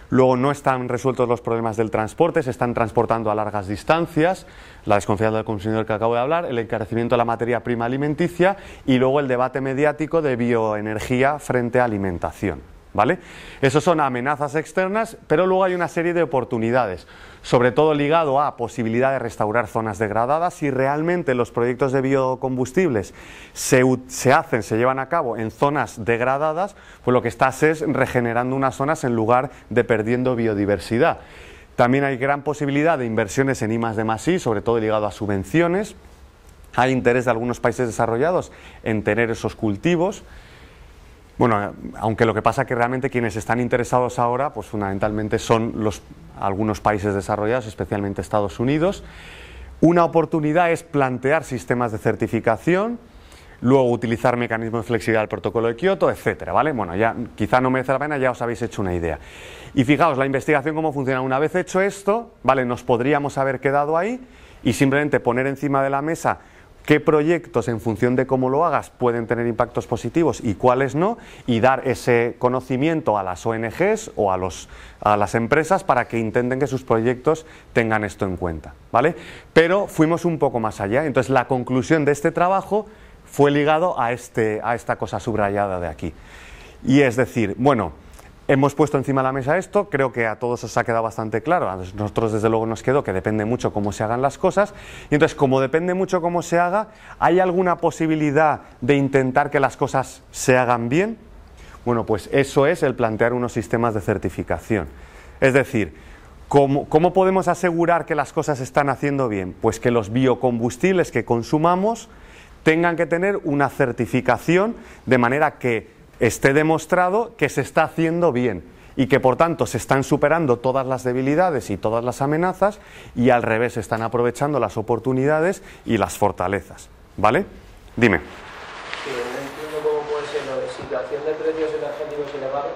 Luego no están resueltos los problemas del transporte, se están transportando a largas distancias, la desconfianza del consumidor que acabo de hablar, el encarecimiento de la materia prima alimenticia y luego el debate mediático de bioenergía frente a alimentación, ¿vale? Esas son amenazas externas, pero luego hay una serie de oportunidades, sobre todo ligado a posibilidad de restaurar zonas degradadas. Si realmente los proyectos de biocombustibles se llevan a cabo en zonas degradadas, pues lo que estás es regenerando unas zonas en lugar de perdiendo biodiversidad. También hay gran posibilidad de inversiones en I+D+I, sobre todo ligado a subvenciones. Hay interés de algunos países desarrollados en tener esos cultivos. Bueno, aunque lo que pasa es que realmente quienes están interesados ahora, pues fundamentalmente son algunos países desarrollados, especialmente Estados Unidos. Una oportunidad es plantear sistemas de certificación, luego utilizar mecanismos de flexibilidad del protocolo de Kioto, etcétera, ¿vale? Bueno, ya quizá no merece la pena, ya os habéis hecho una idea. Y fijaos, la investigación cómo funciona. Una vez hecho esto, ¿vale? Nos podríamos haber quedado ahí y simplemente poner encima de la mesa qué proyectos, en función de cómo lo hagas, pueden tener impactos positivos y cuáles no, y dar ese conocimiento a las ONGs o a las empresas para que intenten que sus proyectos tengan esto en cuenta, ¿vale? Pero fuimos un poco más allá. Entonces la conclusión de este trabajo fue ligado a esta cosa subrayada de aquí. Y es decir, bueno, hemos puesto encima de la mesa esto, creo que a todos os ha quedado bastante claro, a nosotros desde luego nos quedó que depende mucho cómo se hagan las cosas, y entonces como depende mucho cómo se haga, ¿hay alguna posibilidad de intentar que las cosas se hagan bien? Bueno, pues eso es el plantear unos sistemas de certificación. Es decir, ¿cómo podemos asegurar que las cosas se están haciendo bien? Pues que los biocombustibles que consumamos tengan que tener una certificación de manera que esté demostrado que se está haciendo bien y que por tanto se están superando todas las debilidades y todas las amenazas y al revés se están aprovechando las oportunidades y las fortalezas, ¿vale? Dime. Sí, no entiendo cómo puede ser lo de situación de precios energéticos elevados,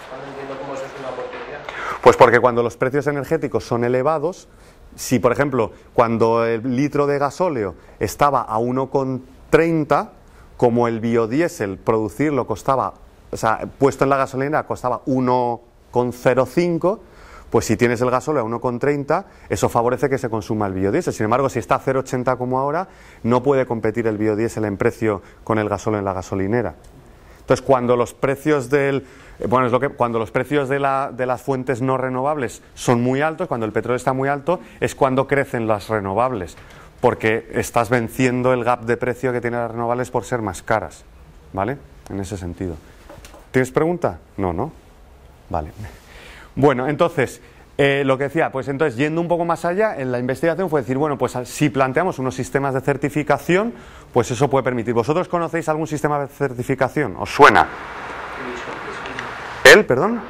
no entiendo cómo eso es una oportunidad. Pues porque cuando los precios energéticos son elevados, si por ejemplo cuando el litro de gasóleo estaba a 1,30, como el biodiesel producirlo costaba, o sea, puesto en la gasolina costaba 1,05, pues si tienes el gasóleo a 1,30, eso favorece que se consuma el biodiesel. Sin embargo, si está a 0,80 como ahora, no puede competir el biodiesel en precio con el gasóleo en la gasolinera. Entonces, cuando los precios cuando los precios de las fuentes no renovables son muy altos, cuando el petróleo está muy alto, es cuando crecen las renovables, porque estás venciendo el gap de precio que tienen las renovables por ser más caras, ¿vale? En ese sentido. ¿Tienes pregunta? No. Vale. Bueno, entonces, lo que decía, pues entonces, yendo un poco más allá, en la investigación fue decir, bueno, pues si planteamos unos sistemas de certificación, pues eso puede permitir. ¿Vosotros conocéis algún sistema de certificación? ¿Os suena? ¿El, perdón?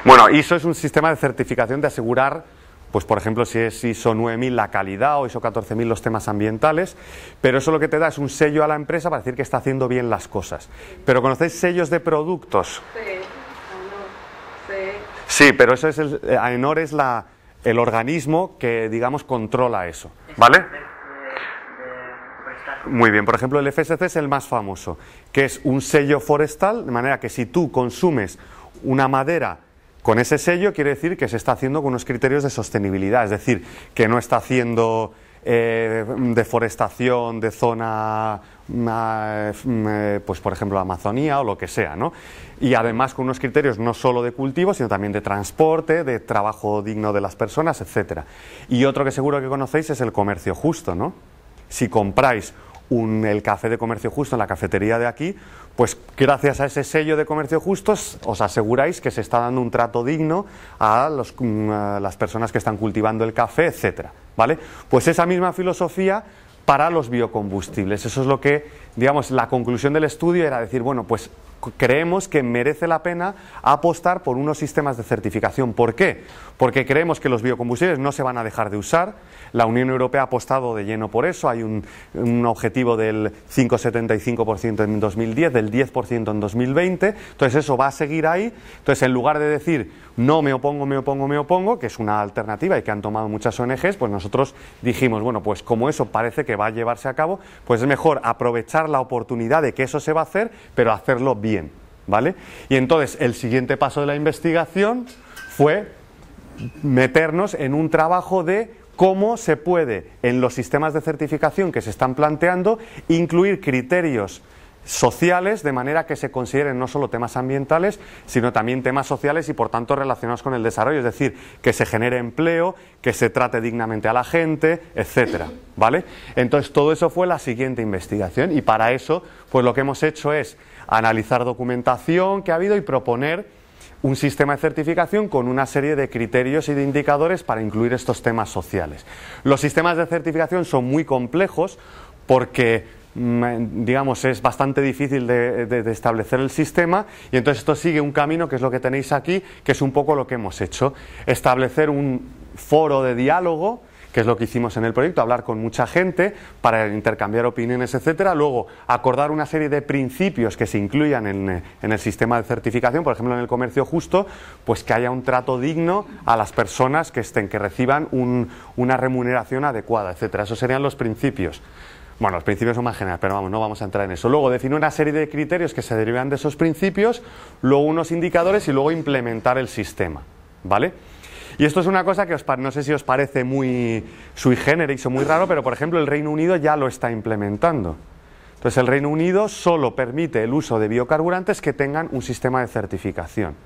Bueno, ISO es un sistema de certificación de asegurar, pues por ejemplo, si es ISO 9000 la calidad o ISO 14000 los temas ambientales, pero eso lo que te da es un sello a la empresa para decir que está haciendo bien las cosas. Pero ¿conocéis sellos de productos? Sí, pero eso es AENOR es el organismo que, digamos, controla eso, ¿vale? Muy bien, por ejemplo, el FSC es el más famoso, que es un sello forestal, de manera que si tú consumes una madera con ese sello, quiere decir que se está haciendo con unos criterios de sostenibilidad, es decir, que no está haciendo deforestación de zona, pues por ejemplo la Amazonía o lo que sea, ¿no? Y además con unos criterios no solo de cultivo, sino también de transporte, de trabajo digno de las personas, etcétera. Y otro que seguro que conocéis es el comercio justo, ¿no? Si compráis el café de comercio justo en la cafetería de aquí, pues gracias a ese sello de comercio justo os aseguráis que se está dando un trato digno a las personas que están cultivando el café, etcétera, ¿vale? Pues esa misma filosofía para los biocombustibles. Eso es lo que, digamos, la conclusión del estudio era decir, bueno, pues creemos que merece la pena apostar por unos sistemas de certificación. ¿Por qué? Porque creemos que los biocombustibles no se van a dejar de usar. La Unión Europea ha apostado de lleno por eso. Hay un objetivo del 5,75% en 2010, del 10% en 2020. Entonces eso va a seguir ahí. Entonces en lugar de decir no me opongo, que es una alternativa y que han tomado muchas ONGs, pues nosotros dijimos, bueno, pues como eso parece que va a llevarse a cabo, pues es mejor aprovechar la oportunidad de que eso se va a hacer, pero hacerlo bien, ¿vale? Y entonces el siguiente paso de la investigación fue meternos en un trabajo de cómo se puede, en los sistemas de certificación que se están planteando, incluir criterios sociales de manera que se consideren no solo temas ambientales, sino también temas sociales y por tanto relacionados con el desarrollo, es decir, que se genere empleo, que se trate dignamente a la gente, etcétera, ¿vale? Entonces todo eso fue la siguiente investigación y para eso pues lo que hemos hecho es analizar documentación que ha habido y proponer un sistema de certificación con una serie de criterios y de indicadores para incluir estos temas sociales. Los sistemas de certificación son muy complejos porque digamos es bastante difícil de establecer el sistema y entonces esto sigue un camino que es lo que tenéis aquí, que es un poco lo que hemos hecho, establecer un foro de diálogo, que es lo que hicimos en el proyecto, hablar con mucha gente para intercambiar opiniones, etcétera, luego acordar una serie de principios que se incluyan en el sistema de certificación, por ejemplo en el comercio justo, pues que haya un trato digno a las personas que reciban una remuneración adecuada, etcétera. Esos serían los principios. Bueno, los principios son más generales, pero vamos, no vamos a entrar en eso. Luego definir una serie de criterios que se derivan de esos principios, luego unos indicadores y luego implementar el sistema, ¿vale? Y esto es una cosa que no sé si os parece muy sui generis o muy raro, pero por ejemplo el Reino Unido ya lo está implementando. Entonces el Reino Unido solo permite el uso de biocarburantes que tengan un sistema de certificación.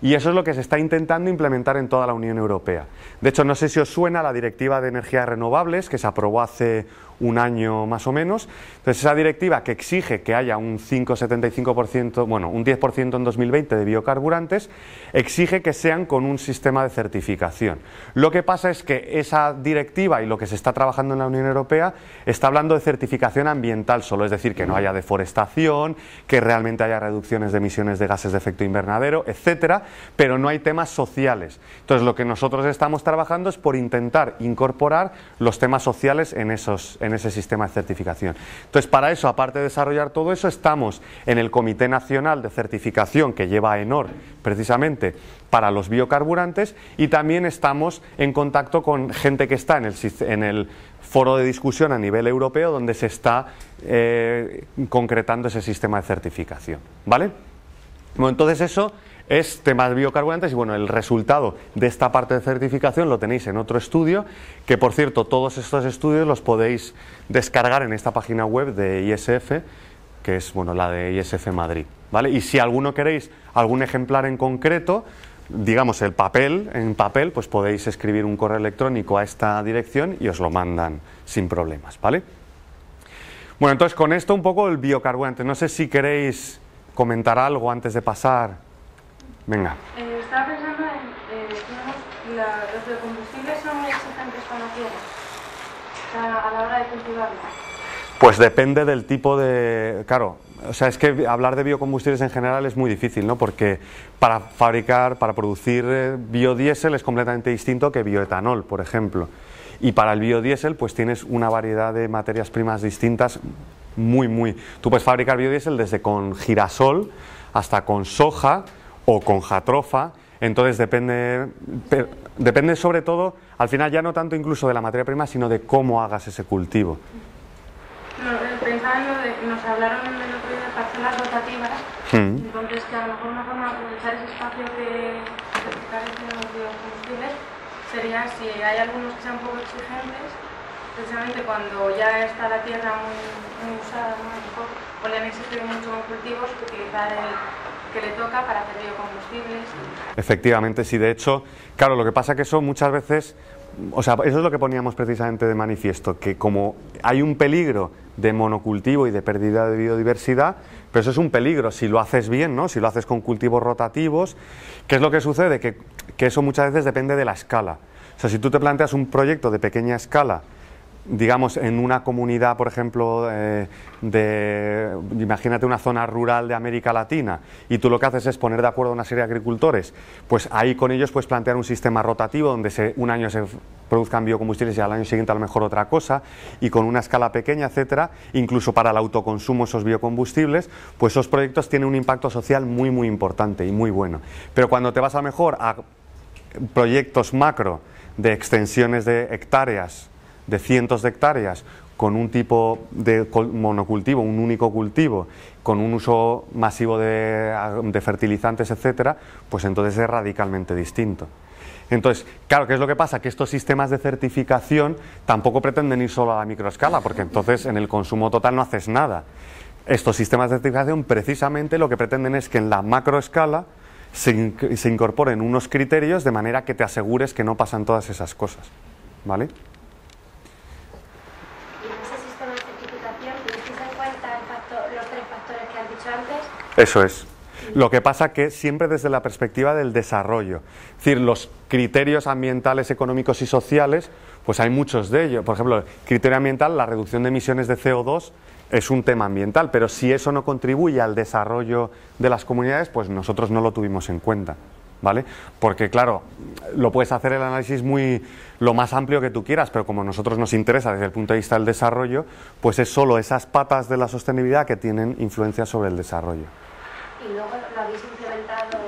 Y eso es lo que se está intentando implementar en toda la Unión Europea. De hecho, no sé si os suena la Directiva de Energías Renovables, que se aprobó hace un año más o menos. Entonces, esa directiva que exige que haya un 5,75%, bueno, un 10% en 2020 de biocarburantes, exige que sean con un sistema de certificación. Lo que pasa es que esa directiva y lo que se está trabajando en la Unión Europea está hablando de certificación ambiental solo, es decir, que no haya deforestación, que realmente haya reducciones de emisiones de gases de efecto invernadero, etcétera, pero no hay temas sociales. Entonces, lo que nosotros estamos trabajando es por intentar incorporar los temas sociales en ese sistema de certificación. Entonces, para eso, aparte de desarrollar todo eso, estamos en el Comité Nacional de Certificación que lleva AENOR precisamente para los biocarburantes y también estamos en contacto con gente que está en el foro de discusión a nivel europeo donde se está concretando ese sistema de certificación, ¿vale? Bueno, entonces eso es tema de biocarburantes y bueno, el resultado de esta parte de certificación lo tenéis en otro estudio, que por cierto todos estos estudios los podéis descargar en esta página web de ISF, que es bueno, la de ISF Madrid, ¿vale? Y si alguno queréis algún ejemplar en concreto, digamos en papel, pues podéis escribir un correo electrónico a esta dirección y os lo mandan sin problemas, ¿vale? Bueno, entonces con esto un poco el biocarburante. No sé si queréis comentar algo antes de pasar. Venga. Estaba pensando en, digamos, los biocombustibles son muy exigentes con la tierra, a la hora de cultivarla. Pues depende del tipo de... Claro, o sea, es que hablar de biocombustibles en general es muy difícil, ¿no? Porque para producir biodiesel es completamente distinto que bioetanol, por ejemplo. Y para el biodiesel, pues tienes una variedad de materias primas distintas muy... Tú puedes fabricar biodiesel desde con girasol hasta con soja o con jatrofa. Entonces depende sobre todo, al final ya no tanto incluso de la materia prima, sino de cómo hagas ese cultivo. No, pensaba en lo de, nos hablaron el otro día de parcelas rotativas, entonces que a lo mejor una forma de aprovechar ese espacio que carecen los biocombustibles sería si hay algunos que sean poco exigentes, precisamente cuando ya está la tierra muy usada, ¿no? A lo mejor o le han exigido mucho más cultivos, utilizar el que le toca para hacer biocombustibles. Efectivamente, sí, de hecho, claro, lo que pasa que eso muchas veces, o sea, eso es lo que poníamos precisamente de manifiesto, que como hay un peligro de monocultivo y de pérdida de biodiversidad, pero eso es un peligro si lo haces bien, ¿no? Si lo haces con cultivos rotativos, ¿qué es lo que sucede? Que eso muchas veces depende de la escala. O sea, si tú te planteas un proyecto de pequeña escala, digamos, en una comunidad, por ejemplo, imagínate una zona rural de América Latina, y tú lo que haces es poner de acuerdo a una serie de agricultores, pues ahí con ellos puedes plantear un sistema rotativo donde un año se produzcan biocombustibles y al año siguiente a lo mejor otra cosa, y con una escala pequeña, etcétera, incluso para el autoconsumo esos biocombustibles, pues esos proyectos tienen un impacto social muy importante y muy bueno. Pero cuando te vas a lo mejor a proyectos macro de extensiones de hectáreas, de cientos de hectáreas, con un tipo de monocultivo, un único cultivo, con un uso masivo de fertilizantes, etcétera, pues entonces es radicalmente distinto. Entonces, claro, ¿qué es lo que pasa? Que estos sistemas de certificación tampoco pretenden ir solo a la microescala, porque entonces en el consumo total no haces nada. Estos sistemas de certificación precisamente lo que pretenden es que en la macroescala se incorporen unos criterios de manera que te asegures que no pasan todas esas cosas, ¿vale? Eso es. Lo que pasa que siempre desde la perspectiva del desarrollo. Es decir, los criterios ambientales, económicos y sociales, pues hay muchos de ellos. Por ejemplo, el criterio ambiental, la reducción de emisiones de CO2 es un tema ambiental, pero si eso no contribuye al desarrollo de las comunidades, pues nosotros no lo tuvimos en cuenta, ¿vale? Porque claro, lo puedes hacer el análisis lo más amplio que tú quieras, pero como a nosotros nos interesa desde el punto de vista del desarrollo, pues es solo esas patas de la sostenibilidad que tienen influencia sobre el desarrollo. ¿Y luego lo habéis implementado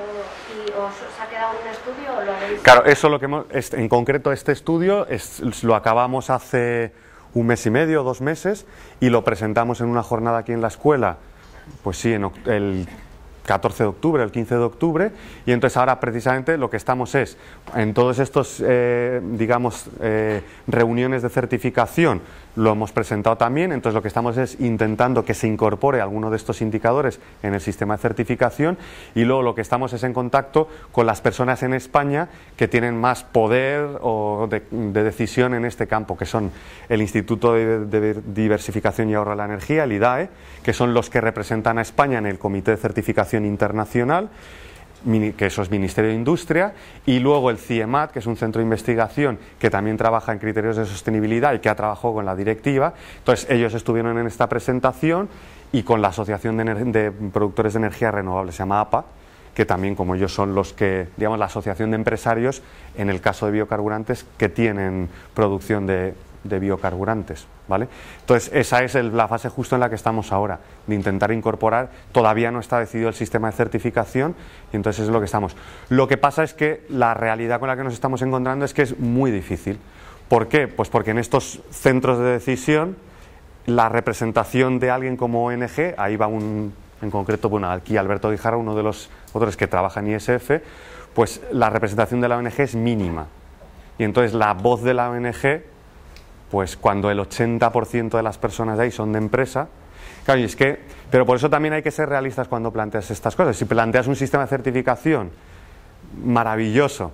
y os ha quedado un estudio o lo habéis...? Claro, eso lo que en concreto este estudio lo acabamos hace un mes y medio, 2 meses, y lo presentamos en una jornada aquí en la escuela, pues sí, el 14 de octubre, el 15 de octubre, y entonces ahora precisamente lo que estamos es, en todos estos, reuniones de certificación, lo hemos presentado también, entonces lo que estamos es intentando que se incorpore alguno de estos indicadores en el sistema de certificación, y luego lo que estamos es en contacto con las personas en España que tienen más poder o de decisión en este campo, que son el Instituto de Diversificación y Ahorro de la Energía, el IDAE, que son los que representan a España en el Comité de Certificación Internacional, que eso es Ministerio de Industria, y luego el CIEMAT, que es un centro de investigación que también trabaja en criterios de sostenibilidad y que ha trabajado con la directiva. Entonces ellos estuvieron en esta presentación, y con la Asociación de Productores de Energía Renovable, se llama APA, que también, como ellos son los que, digamos, la asociación de empresarios en el caso de biocarburantes que tienen producción de biocarburantes, ¿vale? Entonces esa es la fase justo en la que estamos ahora, de intentar incorporar. Todavía no está decidido el sistema de certificación, y entonces es lo que estamos. Lo que pasa es que la realidad con la que nos estamos encontrando es que es muy difícil. ¿Por qué? Pues porque en estos centros de decisión la representación de alguien como ONG, ahí va en concreto, bueno, aquí Alberto Guijarro, uno de los otros que trabaja en ISF, pues la representación de la ONG es mínima, y entonces la voz de la ONG, pues cuando el 80% de las personas de ahí son de empresa, claro, y es que, pero por eso también hay que ser realistas cuando planteas estas cosas. Si planteas un sistema de certificación maravilloso,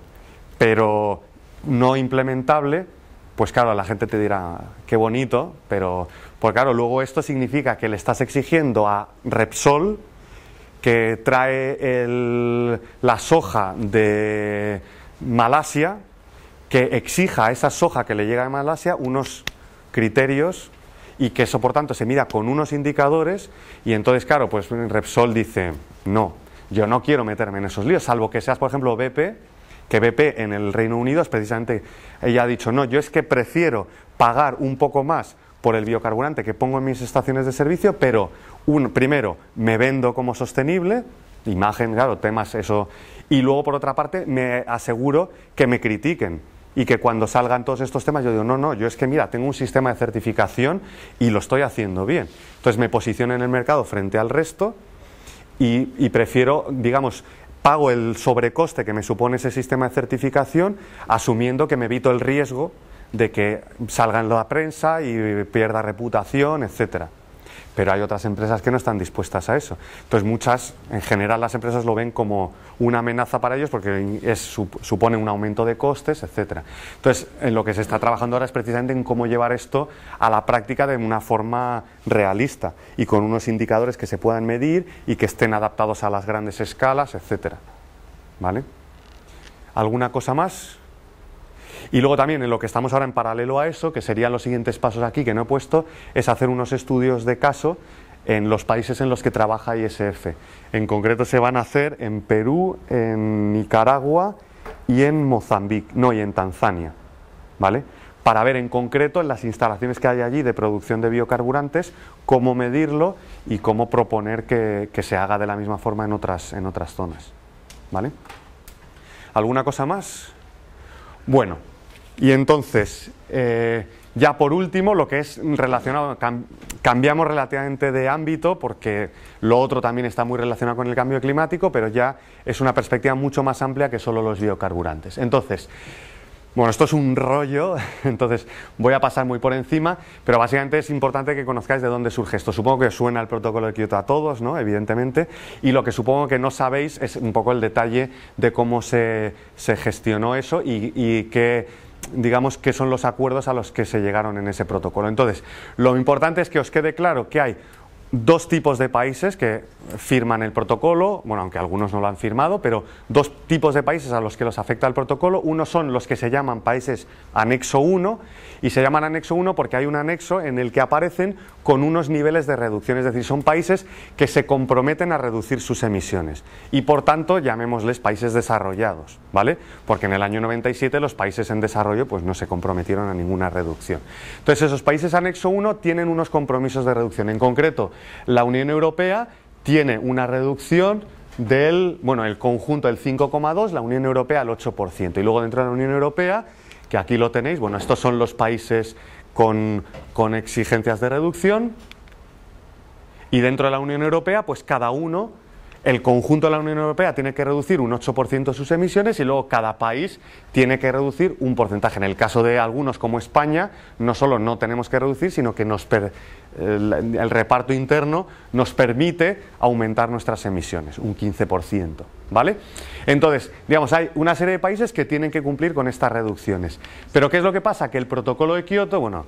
pero no implementable, pues claro, la gente te dirá, qué bonito, pero, pues claro, luego esto significa que le estás exigiendo a Repsol, que trae la soja de Malasia, que exija a esa soja que le llega de Malasia unos criterios y que eso por tanto se mida con unos indicadores, y entonces claro, pues Repsol dice, no, yo no quiero meterme en esos líos, salvo que seas por ejemplo BP, que BP en el Reino Unido es precisamente, ella ha dicho, no, yo es que prefiero pagar un poco más por el biocarburante que pongo en mis estaciones de servicio, pero primero me vendo como sostenible, imagen, claro, temas eso, y luego por otra parte me aseguro que me critiquen y que cuando salgan todos estos temas yo digo, no, no, yo es que mira, tengo un sistema de certificación y lo estoy haciendo bien. Entonces me posiciono en el mercado frente al resto y prefiero, digamos, pago el sobrecoste que me supone ese sistema de certificación, asumiendo que me evito el riesgo de que salga en la prensa y pierda reputación, etcétera. Pero hay otras empresas que no están dispuestas a eso. Entonces muchas, en general las empresas lo ven como una amenaza para ellos porque supone un aumento de costes, etcétera. Entonces en lo que se está trabajando ahora es precisamente en cómo llevar esto a la práctica de una forma realista y con unos indicadores que se puedan medir y que estén adaptados a las grandes escalas, etcétera. ¿Vale? ¿Alguna cosa más? Y luego también en lo que estamos ahora en paralelo a eso, que serían los siguientes pasos aquí que no he puesto, es hacer unos estudios de caso en los países en los que trabaja ISF. En concreto se van a hacer en Perú, en Nicaragua y en Mozambique, no, y en Tanzania, ¿vale? Para ver en concreto en las instalaciones que hay allí de producción de biocarburantes, cómo medirlo y cómo proponer que se haga de la misma forma en otras zonas, ¿vale? ¿Alguna cosa más? Bueno, y entonces, ya por último, lo que es relacionado, cambiamos relativamente de ámbito, porque lo otro también está muy relacionado con el cambio climático, pero ya es una perspectiva mucho más amplia que solo los biocarburantes. Entonces, bueno, esto es un rollo, entonces voy a pasar muy por encima, pero básicamente es importante que conozcáis de dónde surge esto. Supongo que suena el protocolo de Kioto a todos, ¿no? Evidentemente, y lo que supongo que no sabéis es un poco el detalle de cómo se gestionó eso y qué, digamos, qué son los acuerdos a los que se llegaron en ese protocolo. Entonces, lo importante es que os quede claro que hay dos tipos de países que firman el protocolo, bueno, aunque algunos no lo han firmado, pero dos tipos de países a los que los afecta el protocolo. Uno son los que se llaman países anexo 1, y se llaman anexo 1 porque hay un anexo en el que aparecen con unos niveles de reducción, es decir, son países que se comprometen a reducir sus emisiones y por tanto llamémosles países desarrollados, ¿vale? Porque en el año 97 los países en desarrollo pues no se comprometieron a ninguna reducción. Entonces esos países anexo 1 tienen unos compromisos de reducción. En concreto, la Unión Europea tiene una reducción del, bueno, el conjunto del 5,2, la Unión Europea el 8%, y luego dentro de la Unión Europea, que aquí lo tenéis, bueno, estos son los países con exigencias de reducción, y dentro de la Unión Europea, pues cada uno, el conjunto de la Unión Europea tiene que reducir un 8% sus emisiones y luego cada país tiene que reducir un porcentaje. En el caso de algunos como España, no solo no tenemos que reducir, sino que el reparto interno nos permite aumentar nuestras emisiones, un 15%, ¿vale? Entonces, digamos, hay una serie de países que tienen que cumplir con estas reducciones. Pero ¿qué es lo que pasa? Que el protocolo de Kioto,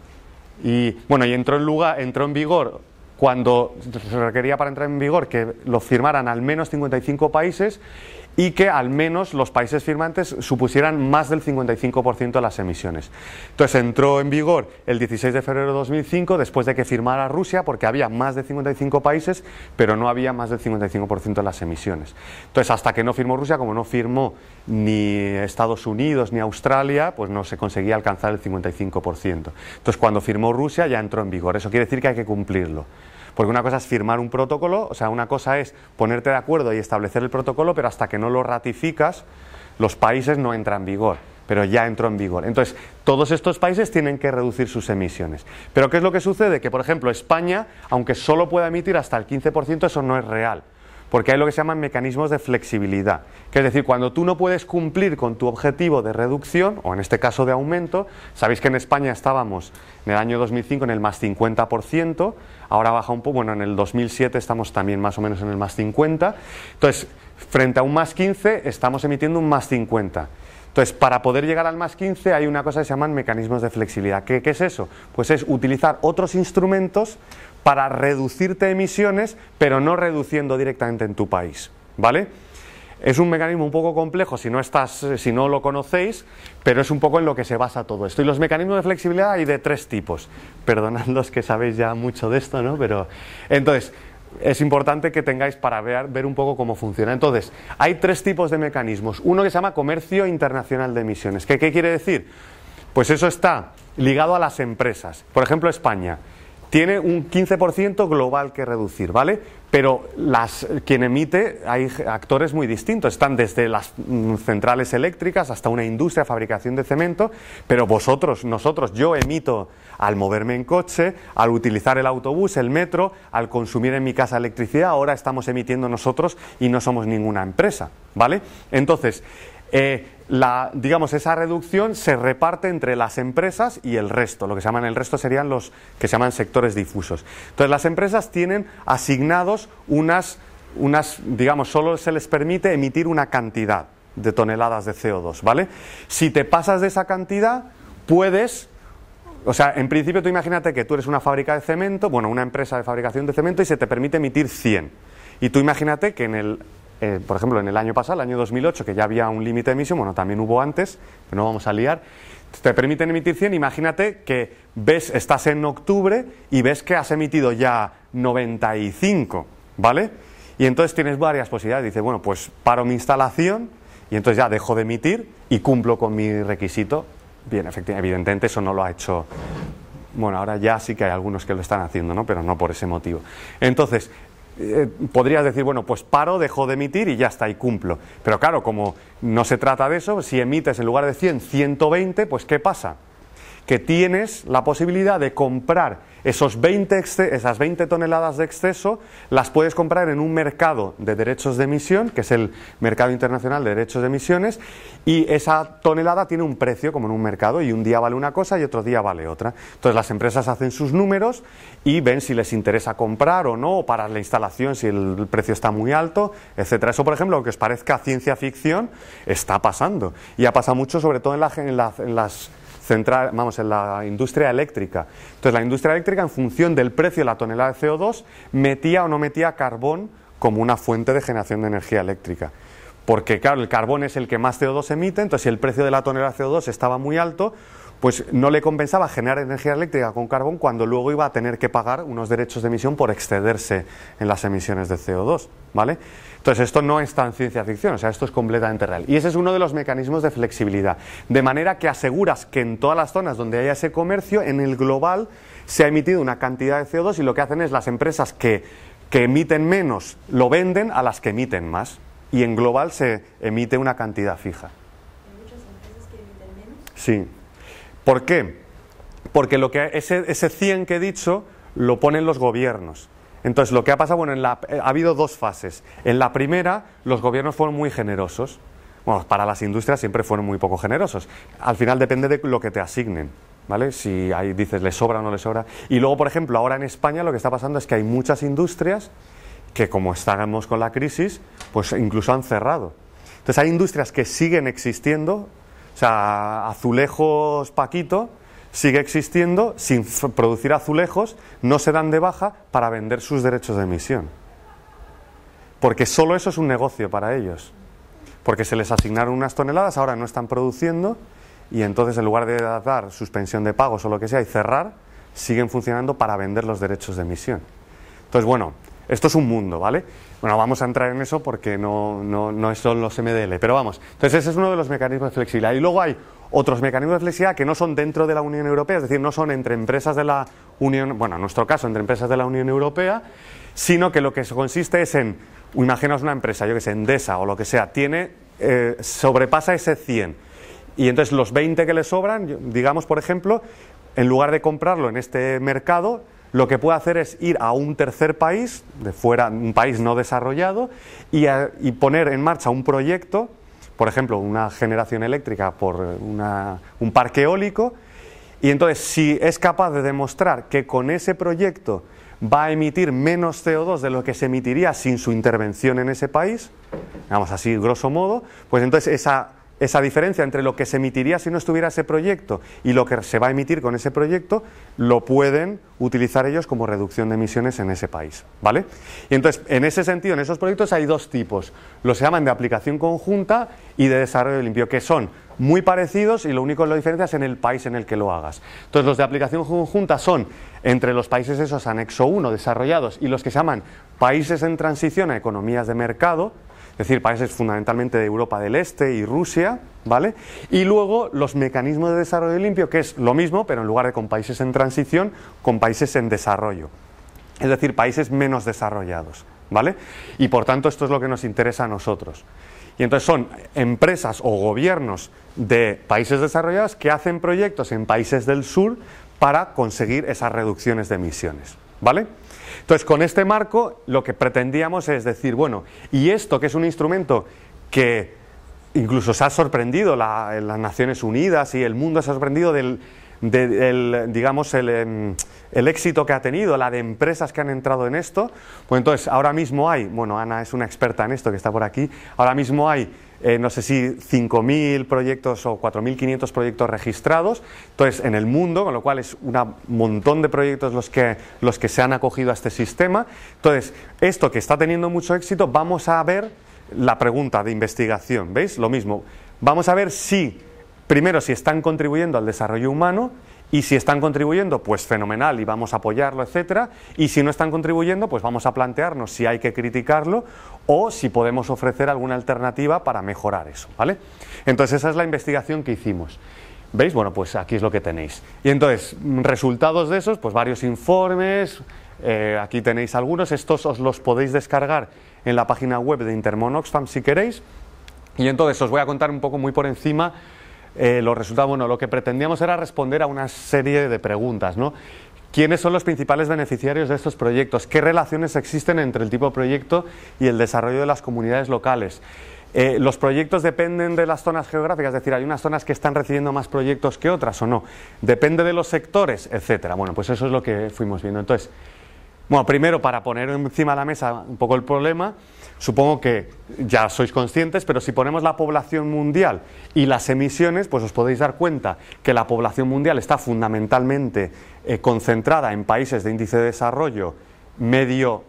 entró en vigor cuando se requería para entrar en vigor que lo firmaran al menos 55 países y que al menos los países firmantes supusieran más del 55% de las emisiones. Entonces entró en vigor el 16 de febrero de 2005 después de que firmara Rusia, porque había más de 55 países pero no había más del 55% de las emisiones. Entonces hasta que no firmó Rusia, como no firmó ni Estados Unidos ni Australia, pues no se conseguía alcanzar el 55%. Entonces cuando firmó Rusia ya entró en vigor. Eso quiere decir que hay que cumplirlo. Porque una cosa es firmar un protocolo, o sea, una cosa es ponerte de acuerdo y establecer el protocolo, pero hasta que no lo ratificas, los países no entran en vigor, pero ya entró en vigor. Entonces, todos estos países tienen que reducir sus emisiones. Pero ¿qué es lo que sucede? Que, por ejemplo, España, aunque solo pueda emitir hasta el 15%, eso no es real. Porque hay lo que se llaman mecanismos de flexibilidad, que es decir, cuando tú no puedes cumplir con tu objetivo de reducción, o en este caso de aumento, sabéis que en España estábamos en el año 2005 en el más 50%, ahora baja un poco, bueno, en el 2007 estamos también más o menos en el más 50%, entonces, frente a un más 15 estamos emitiendo un más 50%. Entonces, para poder llegar al más 15 hay una cosa que se llaman mecanismos de flexibilidad. ¿Qué es eso? Pues es utilizar otros instrumentos para reducirte emisiones, pero no reduciendo directamente en tu país, ¿vale? Es un mecanismo un poco complejo si no lo conocéis, pero es un poco en lo que se basa todo esto. Y los mecanismos de flexibilidad hay de 3 tipos. Perdonad los que sabéis ya mucho de esto, ¿no? Pero entonces es importante que tengáis para ver un poco cómo funciona. Entonces, hay 3 tipos de mecanismos. Uno que se llama comercio internacional de emisiones. ¿Qué quiere decir? Pues eso está ligado a las empresas. Por ejemplo, España tiene un 15% global que reducir, ¿vale? Pero quien emite, hay actores muy distintos. Están desde las centrales eléctricas hasta una industria de fabricación de cemento, pero nosotros, yo emito al moverme en coche, al utilizar el autobús, el metro, al consumir en mi casa electricidad, ahora estamos emitiendo nosotros y no somos ninguna empresa, ¿vale? Entonces, digamos, esa reducción se reparte entre las empresas y el resto. Lo que se llaman el resto serían los que se llaman sectores difusos. Entonces, las empresas tienen asignados digamos, solo se les permite emitir una cantidad de toneladas de CO2, ¿vale? Si te pasas de esa cantidad, puedes... O sea, en principio tú imagínate que tú eres una fábrica de cemento, bueno, una empresa de fabricación de cemento y se te permite emitir 100. Y tú imagínate que por ejemplo, en el año pasado, el año 2008, que ya había un límite de emisión, bueno, también hubo antes, pero no vamos a liar, te permiten emitir 100, imagínate que estás en octubre y ves que has emitido ya 95, ¿vale? Y entonces tienes varias posibilidades, dices, bueno, pues paro mi instalación y entonces ya dejo de emitir y cumplo con mi requisito. Bien, evidentemente eso no lo ha hecho, bueno, ahora ya sí que hay algunos que lo están haciendo, ¿no? Pero no por ese motivo. Entonces, podrías decir, bueno, pues paro, dejo de emitir y ya está, y cumplo. Pero claro, como no se trata de eso, si emites en lugar de 100, 120, pues ¿qué pasa? Que tienes la posibilidad de comprar esas 20 toneladas de exceso, las puedes comprar en un mercado de derechos de emisión, que es el Mercado Internacional de Derechos de Emisiones, y esa tonelada tiene un precio como en un mercado, y un día vale una cosa y otro día vale otra. Entonces las empresas hacen sus números y ven si les interesa comprar o no, o parar la instalación si el precio está muy alto, etcétera. Eso, por ejemplo, aunque os parezca ciencia ficción, está pasando. Y ha pasado mucho, sobre todo en la industria eléctrica. Entonces la industria eléctrica, en función del precio de la tonelada de CO2, metía o no metía carbón como una fuente de generación de energía eléctrica. Porque claro, el carbón es el que más CO2 emite, entonces si el precio de la tonelada de CO2 estaba muy alto, pues no le compensaba generar energía eléctrica con carbón cuando luego iba a tener que pagar unos derechos de emisión por excederse en las emisiones de CO2, ¿vale? Entonces esto no es tan ciencia ficción, o sea, esto es completamente real. Y ese es uno de los mecanismos de flexibilidad, de manera que aseguras que en todas las zonas donde haya ese comercio, en el global, se ha emitido una cantidad de CO2 y lo que hacen es las empresas que emiten menos lo venden a las que emiten más. Y en global se emite una cantidad fija. ¿Hay muchas empresas que emiten menos? Sí. ¿Por qué? Porque ese 100 que he dicho lo ponen los gobiernos. Entonces lo que ha pasado, bueno, ha habido 2 fases. En la primera, los gobiernos fueron muy generosos. Bueno, para las industrias siempre fueron muy poco generosos. Al final depende de lo que te asignen, ¿vale? Si ahí dices, ¿le sobra o no le sobra? Y luego, por ejemplo, ahora en España lo que está pasando es que hay muchas industrias que, como estamos con la crisis, pues incluso han cerrado. Entonces hay industrias que siguen existiendo, o sea, Azulejos Paquito sigue existiendo sin producir azulejos, no se dan de baja para vender sus derechos de emisión. Porque solo eso es un negocio para ellos. Porque se les asignaron unas toneladas, ahora no están produciendo y entonces en lugar de dar suspensión de pagos o lo que sea y cerrar, siguen funcionando para vender los derechos de emisión. Entonces, bueno, esto es un mundo, ¿vale? Bueno, vamos a entrar en eso porque no es solo los MDL, pero vamos. Entonces ese es uno de los mecanismos de flexibilidad. Y luego hay otros mecanismos de flexibilidad que no son dentro de la Unión Europea, es decir, no son entre empresas de la Unión, bueno, en nuestro caso entre empresas de la Unión Europea, sino que lo que consiste es en, imaginaos una empresa, yo que sé, Endesa o lo que sea, sobrepasa ese 100. Y entonces los 20 que le sobran, digamos, por ejemplo, en lugar de comprarlo en este mercado, lo que puede hacer es ir a un tercer país, de fuera, un país no desarrollado, y poner en marcha un proyecto, por ejemplo, una generación eléctrica por un parque eólico, y entonces si es capaz de demostrar que con ese proyecto va a emitir menos CO2 de lo que se emitiría sin su intervención en ese país, digamos así grosso modo, pues entonces esa diferencia entre lo que se emitiría si no estuviera ese proyecto y lo que se va a emitir con ese proyecto, lo pueden utilizar ellos como reducción de emisiones en ese país, ¿vale? Y entonces, en ese sentido, en esos proyectos hay dos tipos, los se llaman de aplicación conjunta y de desarrollo limpio, que son muy parecidos y lo único que lo diferencia es en el país en el que lo hagas. Entonces, los de aplicación conjunta son entre los países esos anexo 1 desarrollados y los que se llaman países en transición a economías de mercado, es decir, países fundamentalmente de Europa del Este y Rusia, ¿vale? Y luego los mecanismos de desarrollo limpio, que es lo mismo, pero en lugar de con países en transición, con países en desarrollo, es decir, países menos desarrollados, ¿vale? Y por tanto esto es lo que nos interesa a nosotros. Y entonces son empresas o gobiernos de países desarrollados que hacen proyectos en países del sur para conseguir esas reducciones de emisiones, ¿vale? Entonces, con este marco, lo que pretendíamos es decir, bueno, y esto que es un instrumento que incluso se ha sorprendido en las Naciones Unidas y el mundo se ha sorprendido digamos, el éxito que ha tenido, la de empresas que han entrado en esto, pues entonces ahora mismo hay, bueno, Ana es una experta en esto que está por aquí, ahora mismo hay no sé si 5.000 proyectos o 4.500 proyectos registrados, entonces en el mundo, con lo cual es un montón de proyectos los que se han acogido a este sistema. Entonces, esto que está teniendo mucho éxito, vamos a ver la pregunta de investigación, ¿veis? Lo mismo, vamos a ver si, primero, si están contribuyendo al desarrollo humano, y si están contribuyendo, pues fenomenal y vamos a apoyarlo, etcétera, y si no están contribuyendo, pues vamos a plantearnos si hay que criticarlo o si podemos ofrecer alguna alternativa para mejorar eso, ¿vale? Entonces esa es la investigación que hicimos. ¿Veis? Bueno, pues aquí es lo que tenéis. Y entonces, resultados de esos, pues varios informes, aquí tenéis algunos, estos os los podéis descargar en la página web de Intermon Oxfam si queréis, y entonces os voy a contar un poco muy por encima los resultados. Bueno, lo que pretendíamos era responder a una serie de preguntas, ¿no? ¿Quiénes son los principales beneficiarios de estos proyectos? ¿Qué relaciones existen entre el tipo de proyecto y el desarrollo de las comunidades locales? ¿Los proyectos dependen de las zonas geográficas? Es decir, ¿hay unas zonas que están recibiendo más proyectos que otras o no? ¿Depende de los sectores? Etcétera. Bueno, pues eso es lo que fuimos viendo. Entonces, bueno, primero, para poner encima de la mesa un poco el problema, supongo que ya sois conscientes, pero si ponemos la población mundial y las emisiones, pues os podéis dar cuenta que la población mundial está fundamentalmente concentrada en países de índice de desarrollo medio,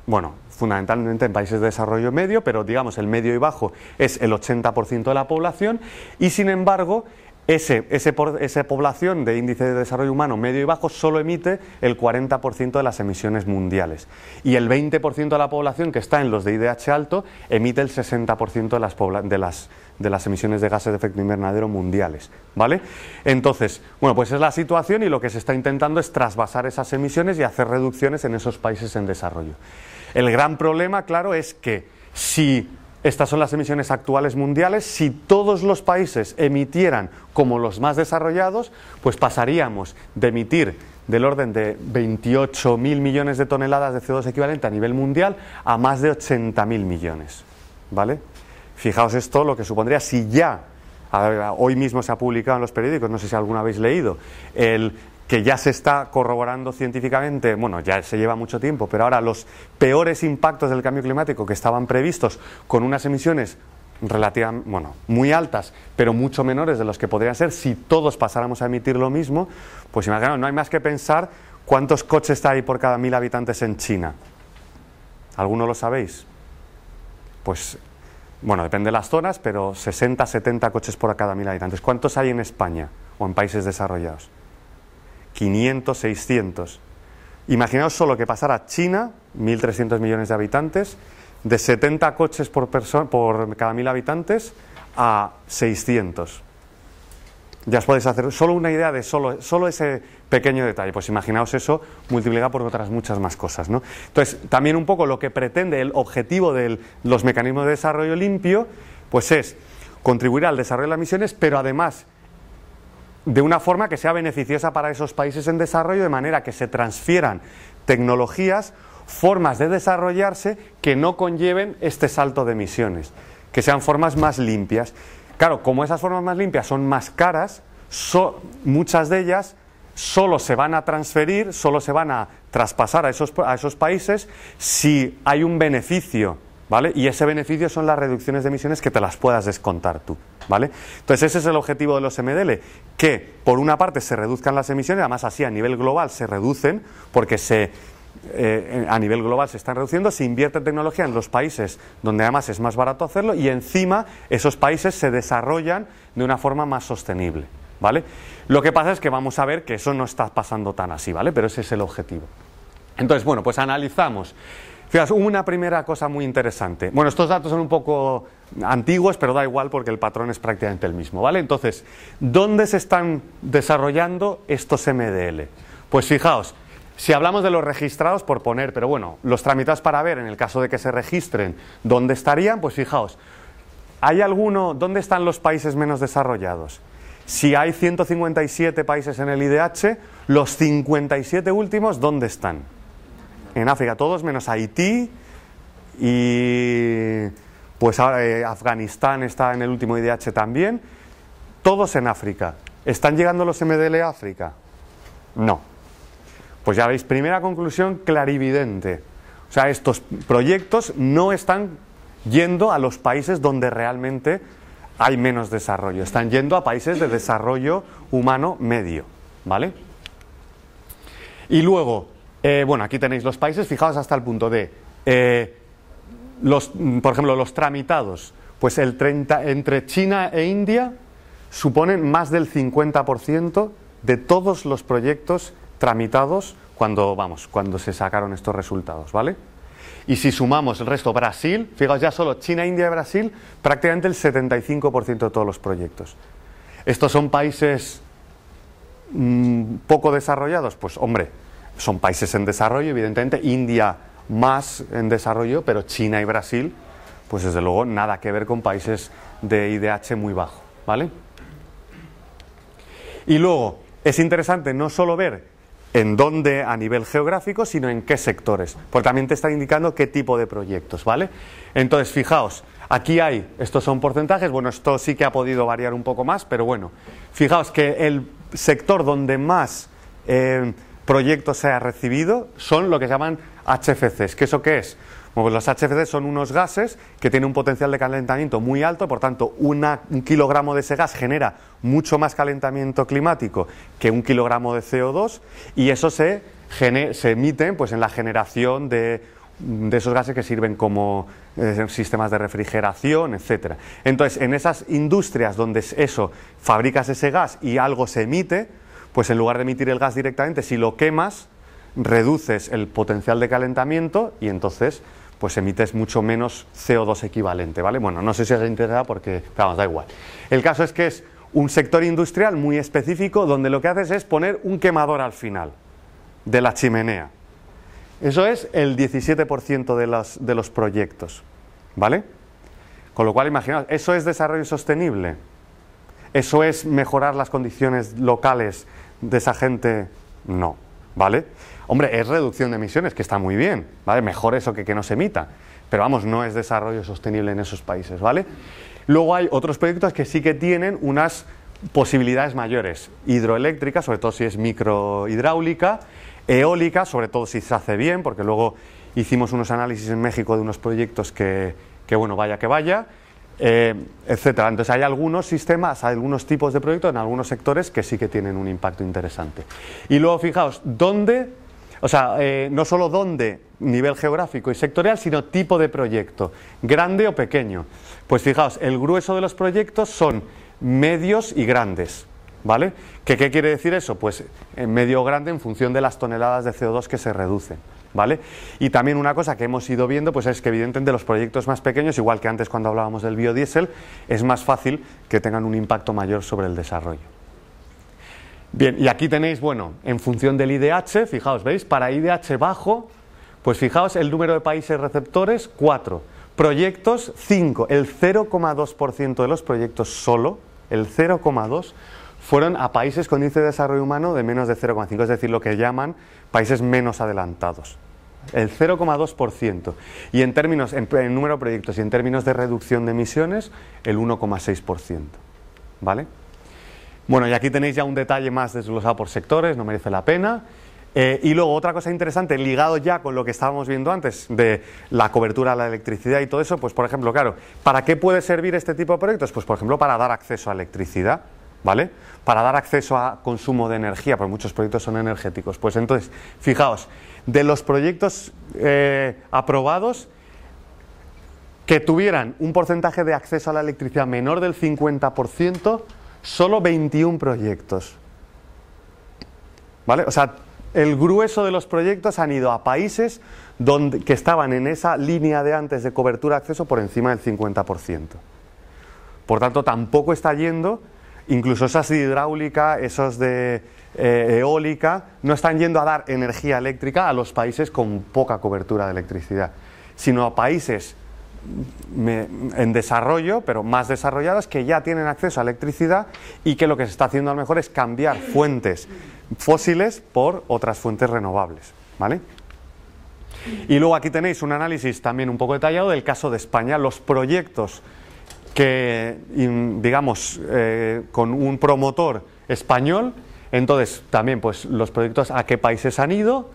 bueno, fundamentalmente en países de desarrollo medio, pero digamos el medio y bajo es el 80% de la población, y sin embargo esa población de índice de desarrollo humano medio y bajo solo emite el 40% de las emisiones mundiales, y el 20% de la población que está en los de IDH alto emite el 60% de las emisiones de gases de efecto invernadero mundiales, ¿vale? Entonces, bueno, pues es la situación y lo que se está intentando es trasvasar esas emisiones y hacer reducciones en esos países en desarrollo. El gran problema, claro, es que si estas son las emisiones actuales mundiales, si todos los países emitieran como los más desarrollados, pues pasaríamos de emitir del orden de 28.000 millones de toneladas de CO2 equivalente a nivel mundial a más de 80.000 millones, ¿vale? Fijaos esto lo que supondría si ya, hoy mismo se ha publicado en los periódicos, no sé si alguna habéis leído, que ya se está corroborando científicamente, bueno, ya se lleva mucho tiempo, pero ahora los peores impactos del cambio climático que estaban previstos con unas emisiones relativamente, bueno, muy altas, pero mucho menores de los que podrían ser si todos pasáramos a emitir lo mismo, pues imaginaos, no hay más que pensar cuántos coches hay por cada 1.000 habitantes en China. ¿Alguno lo sabéis? Pues, bueno, depende de las zonas, pero 60, 70 coches por cada 1.000 habitantes. ¿Cuántos hay en España o en países desarrollados? 500, 600. Imaginaos solo que pasara China, 1.300 millones de habitantes, de 70 coches por cada 1.000 habitantes a 600. Ya os podéis hacer solo una idea de solo ese pequeño detalle. Pues imaginaos eso multiplicado por otras muchas más cosas, ¿no? Entonces, también un poco lo que pretende el objetivo de los mecanismos de desarrollo limpio, pues es contribuir al desarrollo de las emisiones, pero además de una forma que sea beneficiosa para esos países en desarrollo, de manera que se transfieran tecnologías, formas de desarrollarse que no conlleven este salto de emisiones, que sean formas más limpias. Claro, como esas formas más limpias son más caras, muchas de ellas solo se van a transferir, solo se van a traspasar a esos países si hay un beneficio ¿vale? Y ese beneficio son las reducciones de emisiones que te las puedas descontar tú, ¿vale? Entonces ese es el objetivo de los MDL, que por una parte se reduzcan las emisiones, además así a nivel global se reducen, porque a nivel global se están reduciendo, se invierte en tecnología en los países donde además es más barato hacerlo y encima esos países se desarrollan de una forma más sostenible, ¿vale? Lo que pasa es que vamos a ver que eso no está pasando tan así, ¿vale? Pero ese es el objetivo. Entonces, bueno, pues analizamos. Fijaos, una primera cosa muy interesante. Bueno, estos datos son un poco antiguos, pero da igual porque el patrón es prácticamente el mismo, ¿vale? Entonces, ¿dónde se están desarrollando estos MDL? Pues fijaos, si hablamos de los registrados, por poner, pero bueno, los tramitados para ver, en el caso de que se registren, ¿dónde estarían? Pues fijaos, ¿hay alguno, dónde están los países menos desarrollados? Si hay 157 países en el IDH, los 57 últimos, ¿dónde están? En África, todos menos Haití y pues ahora Afganistán está en el último IDH también, todos en África. ¿Están llegando los MDL a África? No. Pues ya veis, primera conclusión clarividente. O sea, estos proyectos no están yendo a los países donde realmente hay menos desarrollo, están yendo a países de desarrollo humano medio, ¿vale? Y luego, bueno, aquí tenéis los países, fijaos hasta el punto de, por ejemplo, los tramitados, pues entre China e India suponen más del 50% de todos los proyectos tramitados cuando se sacaron estos resultados, ¿vale? Y si sumamos el resto, Brasil, fijaos ya solo China, India y Brasil, prácticamente el 75% de todos los proyectos. ¿Estos son países poco desarrollados? Pues hombre, son países en desarrollo, evidentemente, India más en desarrollo, pero China y Brasil, pues desde luego nada que ver con países de IDH muy bajo, ¿vale? Y luego, es interesante no solo ver en dónde a nivel geográfico, sino en qué sectores, porque también te está indicando qué tipo de proyectos, ¿vale? Entonces, fijaos, aquí hay, estos son porcentajes, bueno, esto sí que ha podido variar un poco más, pero bueno, fijaos que el sector donde más proyectos se ha recibido son lo que se llaman HFCs. ¿Qué eso qué es? Bueno, pues los HFCs son unos gases que tienen un potencial de calentamiento muy alto, por tanto, un kilogramo de ese gas genera mucho más calentamiento climático que un kilogramo de CO2 y eso se emite pues, en la generación de esos gases que sirven como sistemas de refrigeración, etcétera. Entonces, en esas industrias donde fabricas ese gas y algo se emite, pues en lugar de emitir el gas directamente, si lo quemas, reduces el potencial de calentamiento y entonces pues emites mucho menos CO2 equivalente, ¿vale? Bueno, no sé si os interesa porque, vamos, da igual. El caso es que es un sector industrial muy específico donde lo que haces es poner un quemador al final de la chimenea. Eso es el 17% de los proyectos, ¿vale? Con lo cual, imaginaos, ¿eso es desarrollo sostenible? ¿Eso es mejorar las condiciones locales de esa gente? No, ¿vale? Hombre, es reducción de emisiones, que está muy bien, ¿vale? Mejor eso que no se emita, pero vamos, no es desarrollo sostenible en esos países, ¿vale? Luego hay otros proyectos que sí que tienen unas posibilidades mayores, hidroeléctrica, sobre todo si es microhidráulica, eólica, sobre todo si se hace bien, porque luego hicimos unos análisis en México de unos proyectos que bueno, vaya que vaya, etcétera. Entonces hay algunos sistemas, hay algunos tipos de proyectos en algunos sectores que sí que tienen un impacto interesante. Y luego fijaos, ¿dónde? O sea, no solo dónde, nivel geográfico y sectorial, sino tipo de proyecto, grande o pequeño. Pues fijaos, el grueso de los proyectos son medios y grandes, ¿vale? ¿Qué quiere decir eso? Pues medio o grande en función de las toneladas de CO2 que se reducen, ¿vale? Y también una cosa que hemos ido viendo pues es que evidentemente los proyectos más pequeños, igual que antes cuando hablábamos del biodiesel, es más fácil que tengan un impacto mayor sobre el desarrollo. Bien, y aquí tenéis, bueno, en función del IDH, fijaos, ¿veis? Para IDH bajo, pues fijaos el número de países receptores, 4. Proyectos, 5. El 0,2% de los proyectos solo, el 0,2%, fueron a países con índice de desarrollo humano de menos de 0,5, es decir, lo que llaman países menos adelantados. El 0,2%. Y en términos, en número de proyectos y en términos de reducción de emisiones, el 1,6%. ¿Vale? Bueno, y aquí tenéis ya un detalle más desglosado por sectores, no merece la pena. Y luego otra cosa interesante, ligado ya con lo que estábamos viendo antes, de la cobertura a la electricidad y todo eso, pues por ejemplo, claro, ¿para qué puede servir este tipo de proyectos? Pues por ejemplo, para dar acceso a electricidad, ¿vale? Para dar acceso a consumo de energía, porque muchos proyectos son energéticos. Pues entonces, fijaos, de los proyectos aprobados, que tuvieran un porcentaje de acceso a la electricidad menor del 50%, solo 21 proyectos. ¿Vale? O sea, el grueso de los proyectos han ido a países que estaban en esa línea de antes de cobertura de acceso por encima del 50%. Por tanto, tampoco está yendo, incluso esas de hidráulica, esos de eólica, no están yendo a dar energía eléctrica a los países con poca cobertura de electricidad, sino a países en desarrollo, pero más desarrollados, que ya tienen acceso a electricidad y que lo que se está haciendo a lo mejor es cambiar fuentes fósiles por otras fuentes renovables, ¿vale? Y luego aquí tenéis un análisis también un poco detallado del caso de España, los proyectos que, digamos, con un promotor español, entonces también pues los proyectos a qué países han ido.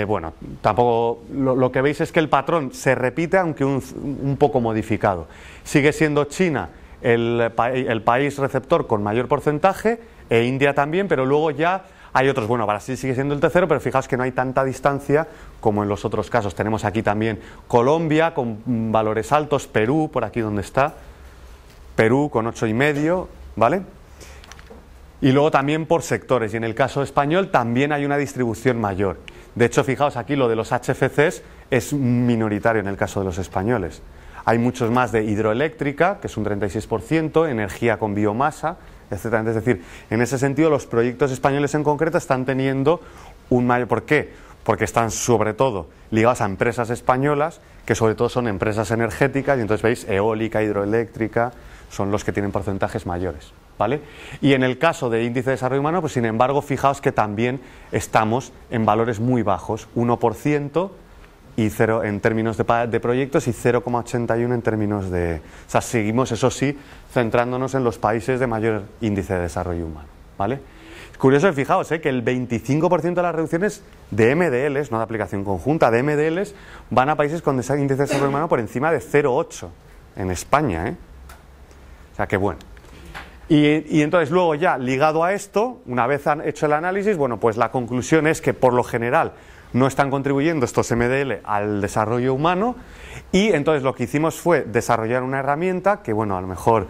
Bueno, tampoco lo que veis es que el patrón se repite, aunque un poco modificado. Sigue siendo China el país receptor con mayor porcentaje, e India también, pero luego ya hay otros. Bueno, Brasil sigue siendo el tercero, pero fijaos que no hay tanta distancia como en los otros casos. Tenemos aquí también Colombia con valores altos, Perú, por aquí donde está, Perú con 8,5, ¿vale? Y luego también por sectores, y en el caso español también hay una distribución mayor. De hecho, fijaos aquí, lo de los HFCs es minoritario en el caso de los españoles. Hay muchos más de hidroeléctrica, que es un 36%, energía con biomasa, etc. Es decir, en ese sentido los proyectos españoles en concreto están teniendo un mayor... ¿Por qué? Porque están sobre todo ligados a empresas españolas, que sobre todo son empresas energéticas, y entonces veis, eólica, hidroeléctrica, son los que tienen porcentajes mayores, ¿vale? Y en el caso de índice de desarrollo humano, pues sin embargo, fijaos que también estamos en valores muy bajos, 1% y 0 en términos de proyectos y 0,81 en términos de... O sea, seguimos, eso sí, centrándonos en los países de mayor índice de desarrollo humano, ¿vale? Es curioso, fijaos, que el 25% de las reducciones de MDLs, no de aplicación conjunta, de MDLs, van a países con ese índice de desarrollo humano por encima de 0,8 en España, O sea que bueno. Y entonces luego ya ligado a esto, una vez han hecho el análisis, bueno, pues la conclusión es que por lo general no están contribuyendo estos MDL al desarrollo humano, y entonces lo que hicimos fue desarrollar una herramienta que, bueno, a lo mejor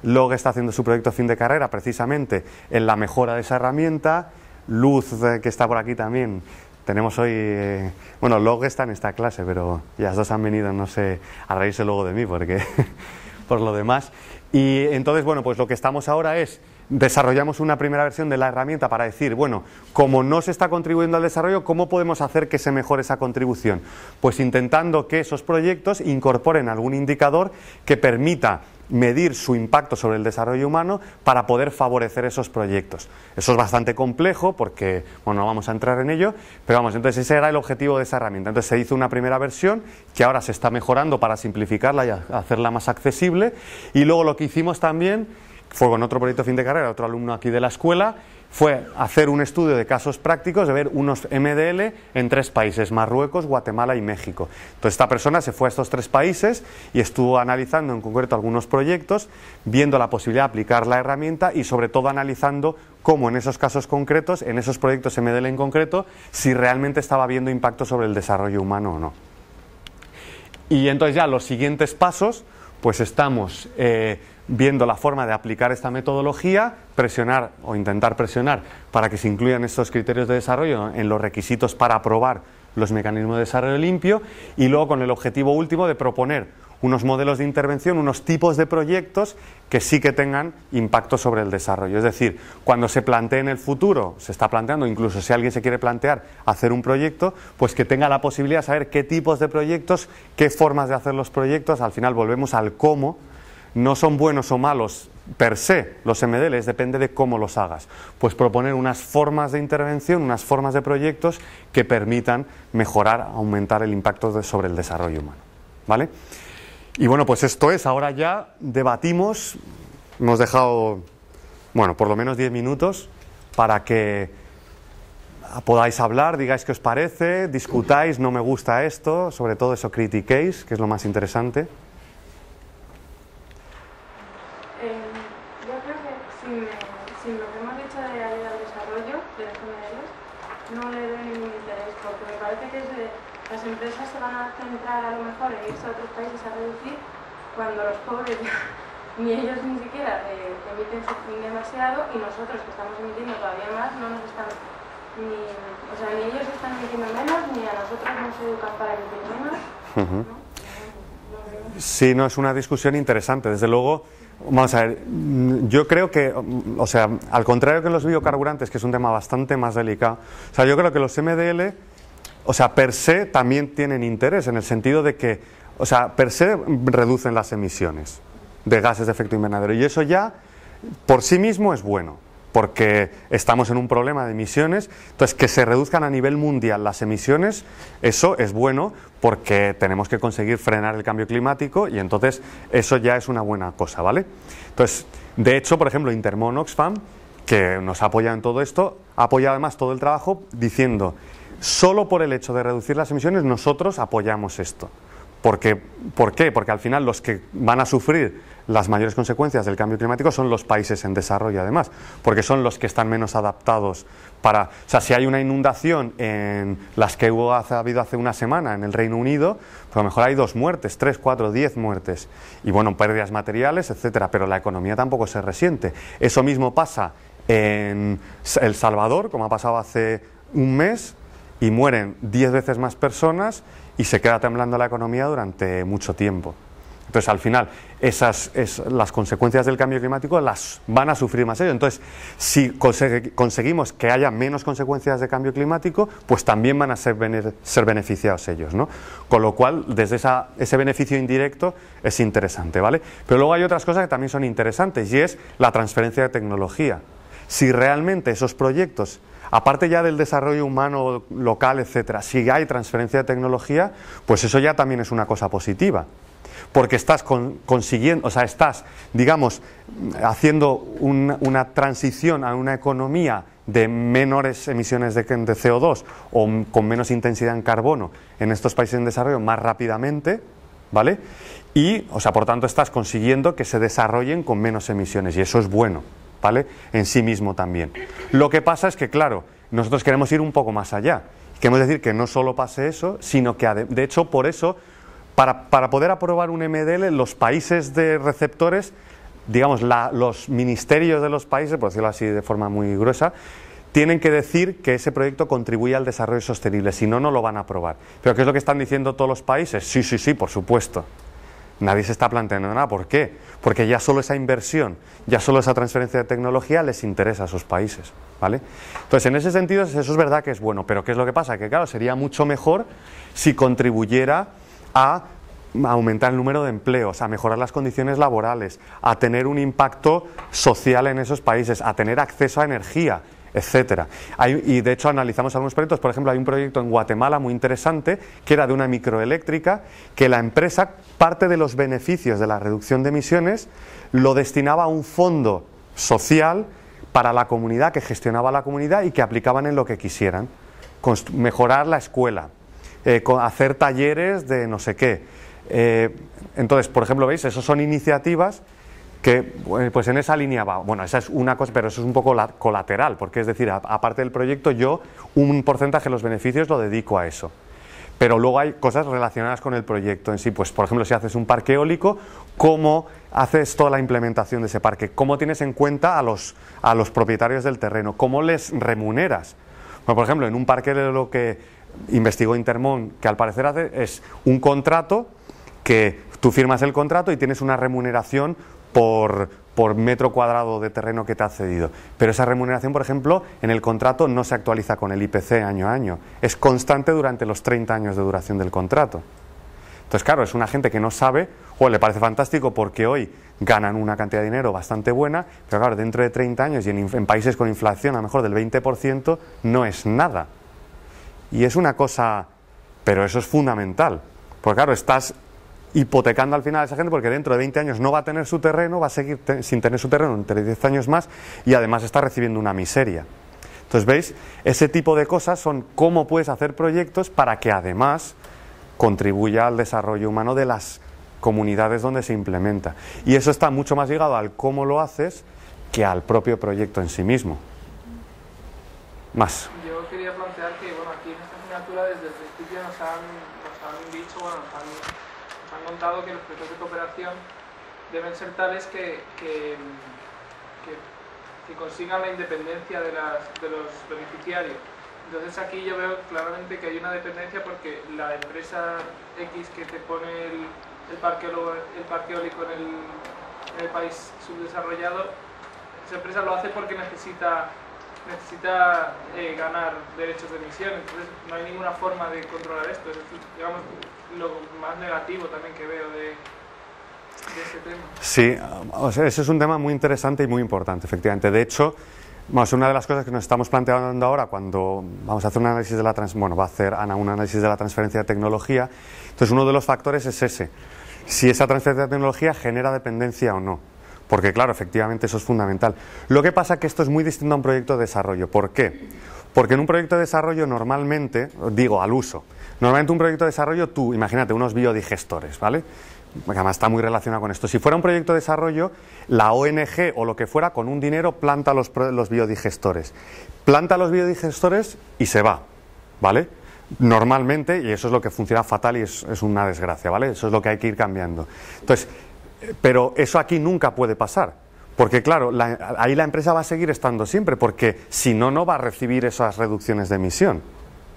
Log está haciendo su proyecto fin de carrera precisamente en la mejora de esa herramienta. Luz, que está por aquí también. Tenemos hoy, bueno, Log está en esta clase, pero ellas dos han venido, no sé, a reírse luego de mí, porque por lo demás. Y entonces, bueno, pues lo que estamos ahora es, desarrollamos una primera versión de la herramienta para decir, bueno, como no se está contribuyendo al desarrollo, ¿cómo podemos hacer que se mejore esa contribución? Pues intentando que esos proyectos incorporen algún indicador que permita medir su impacto sobre el desarrollo humano para poder favorecer esos proyectos. Eso es bastante complejo porque, bueno, no vamos a entrar en ello, pero vamos, entonces ese era el objetivo de esa herramienta. Entonces se hizo una primera versión que ahora se está mejorando para simplificarla y hacerla más accesible, y luego lo que hicimos también fue con otro proyecto fin de carrera, otro alumno aquí de la escuela, fue hacer un estudio de casos prácticos, de ver unos MDL en 3 países, Marruecos, Guatemala y México. Entonces esta persona se fue a estos 3 países y estuvo analizando en concreto algunos proyectos, viendo la posibilidad de aplicar la herramienta y sobre todo analizando cómo en esos casos concretos, en esos proyectos MDL en concreto, si realmente estaba habiendo impacto sobre el desarrollo humano o no. Y entonces ya los siguientes pasos, pues estamos viendo la forma de aplicar esta metodología, presionar o intentar presionar para que se incluyan estos criterios de desarrollo en los requisitos para aprobar los mecanismos de desarrollo limpio, y luego con el objetivo último de proponer unos modelos de intervención, unos tipos de proyectos que sí que tengan impacto sobre el desarrollo. Es decir, cuando se plantee en el futuro, se está planteando, incluso si alguien se quiere plantear hacer un proyecto, pues que tenga la posibilidad de saber qué tipos de proyectos, qué formas de hacer los proyectos. Al final volvemos al cómo. No son buenos o malos per se los MDLs, depende de cómo los hagas. Pues proponer unas formas de intervención, unas formas de proyectos que permitan mejorar, aumentar el impacto sobre el desarrollo humano, ¿vale? Y bueno, pues esto es, ahora ya debatimos, hemos dejado, bueno, por lo menos 10 minutos para que podáis hablar, digáis qué os parece, discutáis, no me gusta esto, sobre todo eso critiquéis, que es lo más interesante. Yo creo que sin lo que hemos dicho de ayuda al desarrollo de los MDLs, no le doy ningún interés, porque me parece que las empresas se van a centrar a lo mejor en irse a otros países a reducir, cuando los pobres ni ellos ni siquiera emiten demasiado, y nosotros que estamos emitiendo todavía más no nos están ni ellos están emitiendo menos, ni a nosotros nos educan para emitir menos. ¿No? Sí, no, es una discusión interesante, desde luego. Vamos a ver, yo creo que, o sea, al contrario que los biocarburantes, que es un tema bastante más delicado, o sea, yo creo que los MDL, o sea, per se también tienen interés, en el sentido de que, o sea, per se reducen las emisiones de gases de efecto invernadero, y eso ya por sí mismo es bueno, porque estamos en un problema de emisiones. Entonces, que se reduzcan a nivel mundial las emisiones, eso es bueno, porque tenemos que conseguir frenar el cambio climático, y entonces eso ya es una buena cosa, ¿vale? Entonces, de hecho, por ejemplo, Intermon Oxfam, que nos ha apoyado en todo esto, ha apoyado además todo el trabajo diciendo, solo por el hecho de reducir las emisiones nosotros apoyamos esto. ¿Por qué? Porque al final los que van a sufrir las mayores consecuencias del cambio climático son los países en desarrollo, además, porque son los que están menos adaptados para... O sea, si hay una inundación en las que ha habido hace una semana en el Reino Unido, pues a lo mejor hay 2 muertes, 3, 4, 10 muertes, y bueno, pérdidas materiales, etcétera, pero la economía tampoco se resiente. Eso mismo pasa en El Salvador, como ha pasado hace un mes, y mueren 10 veces más personas y se queda temblando la economía durante mucho tiempo. Entonces, al final, las consecuencias del cambio climático las van a sufrir más ellos. Entonces, si conseguimos que haya menos consecuencias de cambio climático, pues también van a ser beneficiados ellos, ¿no? Con lo cual, desde ese beneficio indirecto es interesante, ¿vale? Pero luego hay otras cosas que también son interesantes, y es la transferencia de tecnología. Si realmente esos proyectos, aparte ya del desarrollo humano local, etcétera, si hay transferencia de tecnología, pues eso ya también es una cosa positiva, porque estás consiguiendo, o sea, estás, digamos, haciendo una transición a una economía de menores emisiones de CO2 o con menos intensidad en carbono en estos países en desarrollo más rápidamente, ¿vale? Y, o sea, por tanto, estás consiguiendo que se desarrollen con menos emisiones, y eso es bueno, ¿vale? En sí mismo también. Lo que pasa es que, claro, nosotros queremos ir un poco más allá. Queremos decir que no solo pase eso, sino que, de hecho, por eso, para poder aprobar un MDL, los países de receptores, digamos, los ministerios de los países, por decirlo así de forma muy gruesa, tienen que decir que ese proyecto contribuye al desarrollo sostenible, si no, no lo van a aprobar. ¿Pero qué es lo que están diciendo todos los países? Sí, sí, sí, por supuesto. Nadie se está planteando nada. ¿Por qué? Porque ya solo esa inversión, ya solo esa transferencia de tecnología les interesa a esos países, ¿vale? Entonces, en ese sentido, eso es verdad que es bueno, pero ¿qué es lo que pasa? Que claro, sería mucho mejor si contribuyera a aumentar el número de empleos, a mejorar las condiciones laborales, a tener un impacto social en esos países, a tener acceso a energía, etcétera. Y de hecho analizamos algunos proyectos. Por ejemplo, hay un proyecto en Guatemala muy interesante que era de una microeléctrica, que la empresa, parte de los beneficios de la reducción de emisiones lo destinaba a un fondo social para la comunidad, que gestionaba la comunidad y que aplicaban en lo que quisieran. Mejorar la escuela, hacer talleres de no sé qué. Entonces, por ejemplo, veis, esas son iniciativas que pues en esa línea va. Bueno, esa es una cosa, pero eso es un poco colateral, porque es decir, aparte del proyecto, yo un porcentaje de los beneficios lo dedico a eso. Pero luego hay cosas relacionadas con el proyecto en sí. Pues, por ejemplo, si haces un parque eólico, ¿cómo haces toda la implementación de ese parque? ¿Cómo tienes en cuenta a los propietarios del terreno? ¿Cómo les remuneras? Bueno, por ejemplo, en un parque, lo que investigó Intermon, que al parecer hace, es un contrato que tú firmas el contrato y tienes una remuneración por metro cuadrado de terreno que te ha cedido. Pero esa remuneración, por ejemplo, en el contrato no se actualiza con el IPC año a año. Es constante durante los 30 años de duración del contrato. Entonces, claro, es una gente que no sabe, o le parece fantástico porque hoy ganan una cantidad de dinero bastante buena, pero claro, dentro de 30 años y en países con inflación a lo mejor del 20% no es nada. Y es una cosa, pero eso es fundamental, porque claro, estás hipotecando al final a esa gente, porque dentro de 20 años no va a tener su terreno, va a seguir sin tener su terreno entre 10 años más, y además está recibiendo una miseria. Entonces, ¿veis? Ese tipo de cosas son cómo puedes hacer proyectos para que además contribuya al desarrollo humano de las comunidades donde se implementa. Y eso está mucho más ligado al cómo lo haces que al propio proyecto en sí mismo. Más. Yo quería plantear que, bueno, aquí en esta asignatura desde el principio nos han dicho, bueno, nos han contado que los proyectos de cooperación deben ser tales que consigan la independencia de los beneficiarios. Entonces aquí yo veo claramente que hay una dependencia porque la empresa X que te pone el parque eólico en el país subdesarrollado, esa empresa lo hace porque necesita ganar derechos de emisión, entonces no hay ninguna forma de controlar esto. Es, digamos, lo más negativo también que veo de ese tema. Sí, o sea, ese es un tema muy interesante y muy importante, efectivamente. De hecho, una de las cosas que nos estamos planteando ahora cuando vamos a hacer un análisis de va a hacer Ana un análisis de la transferencia de tecnología. Entonces, uno de los factores es ese, si esa transferencia de tecnología genera dependencia o no. Porque claro, efectivamente eso es fundamental. Lo que pasa es que esto es muy distinto a un proyecto de desarrollo. ¿Por qué? Porque en un proyecto de desarrollo normalmente, digo al uso, normalmente un proyecto de desarrollo tú, imagínate, unos biodigestores, ¿vale? Además está muy relacionado con esto. Si fuera un proyecto de desarrollo, la ONG o lo que fuera, con un dinero planta los biodigestores. Planta los biodigestores y se va, ¿vale? Normalmente, y eso es lo que funciona fatal y es una desgracia, ¿vale? Eso es lo que hay que ir cambiando. Entonces, pero eso aquí nunca puede pasar, porque claro, ahí la empresa va a seguir estando siempre, porque si no, no va a recibir esas reducciones de emisión,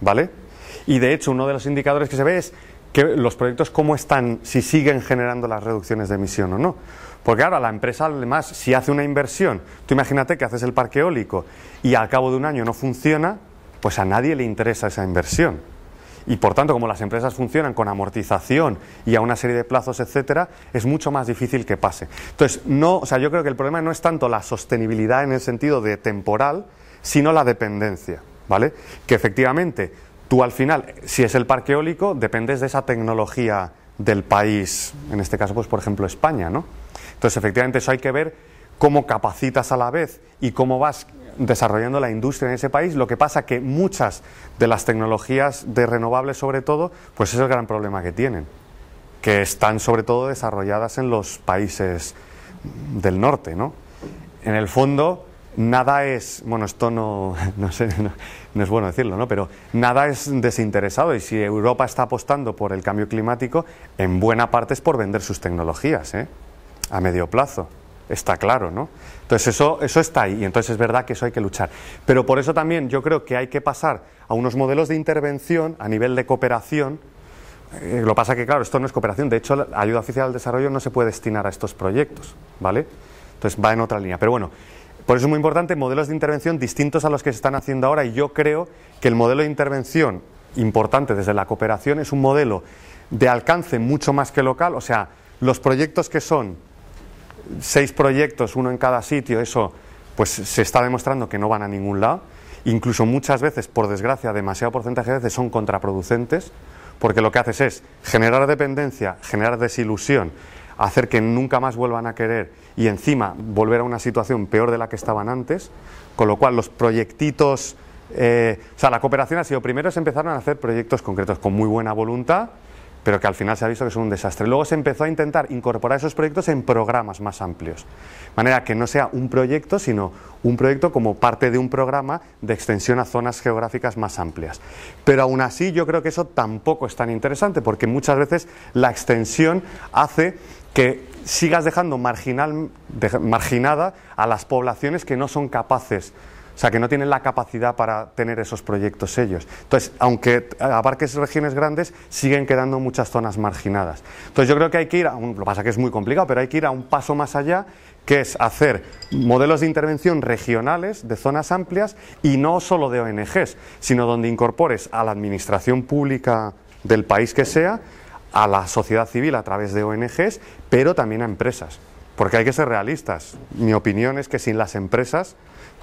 ¿vale? Y de hecho, uno de los indicadores que se ve es que los proyectos cómo están, si siguen generando las reducciones de emisión o no. Porque ahora la empresa, además, si hace una inversión, tú imagínate que haces el parque eólico y al cabo de un año no funciona, pues a nadie le interesa esa inversión. Y por tanto, como las empresas funcionan con amortización y a una serie de plazos, etcétera, es mucho más difícil que pase. Entonces, yo creo que el problema no es tanto la sostenibilidad en el sentido de temporal, sino la dependencia, ¿vale? Que efectivamente, tú al final, si es el parque eólico, dependes de esa tecnología del país, en este caso, pues por ejemplo, España, ¿no? Entonces, efectivamente, eso hay que ver cómo capacitas a la vez y cómo vas desarrollando la industria en ese país. Lo que pasa que muchas de las tecnologías de renovables, sobre todo, pues es el gran problema que tienen, que están sobre todo desarrolladas en los países del norte, ¿no? En el fondo, nada es, bueno, esto no es bueno decirlo, ¿no? Pero nada es desinteresado, y si Europa está apostando por el cambio climático, en buena parte es por vender sus tecnologías, a medio plazo. Está claro, ¿no? Entonces eso está ahí, y entonces es verdad que eso hay que luchar. Pero por eso también yo creo que hay que pasar a unos modelos de intervención a nivel de cooperación. Lo que pasa que, claro, esto no es cooperación. De hecho, la ayuda oficial al desarrollo no se puede destinar a estos proyectos, ¿vale? Entonces va en otra línea. Pero bueno, por eso es muy importante modelos de intervención distintos a los que se están haciendo ahora, y yo creo que el modelo de intervención importante desde la cooperación es un modelo de alcance mucho más que local. O sea, los proyectos que son 6 proyectos, uno en cada sitio, eso pues se está demostrando que no van a ningún lado. Incluso muchas veces, por desgracia, demasiado porcentaje de veces son contraproducentes, porque lo que haces es generar dependencia, generar desilusión, hacer que nunca más vuelvan a querer y encima volver a una situación peor de la que estaban antes. Con lo cual los proyectitos, la cooperación ha sido, primero se empezaron a hacer proyectos concretos con muy buena voluntad, pero que al final se ha visto que son un desastre. Luego se empezó a intentar incorporar esos proyectos en programas más amplios, de manera que no sea un proyecto, sino un proyecto como parte de un programa de extensión a zonas geográficas más amplias. Pero aún así yo creo que eso tampoco es tan interesante, porque muchas veces la extensión hace que sigas dejando marginada a las poblaciones que no son capaces, o sea, que no tienen la capacidad para tener esos proyectos ellos. Entonces, aunque abarques regiones grandes, siguen quedando muchas zonas marginadas. Entonces, yo creo que hay que ir lo que pasa que es muy complicado, pero hay que ir a un paso más allá, que es hacer modelos de intervención regionales, de zonas amplias, y no solo de ONGs, sino donde incorpores a la administración pública del país que sea, a la sociedad civil a través de ONGs, pero también a empresas. Porque hay que ser realistas. Mi opinión es que sin las empresas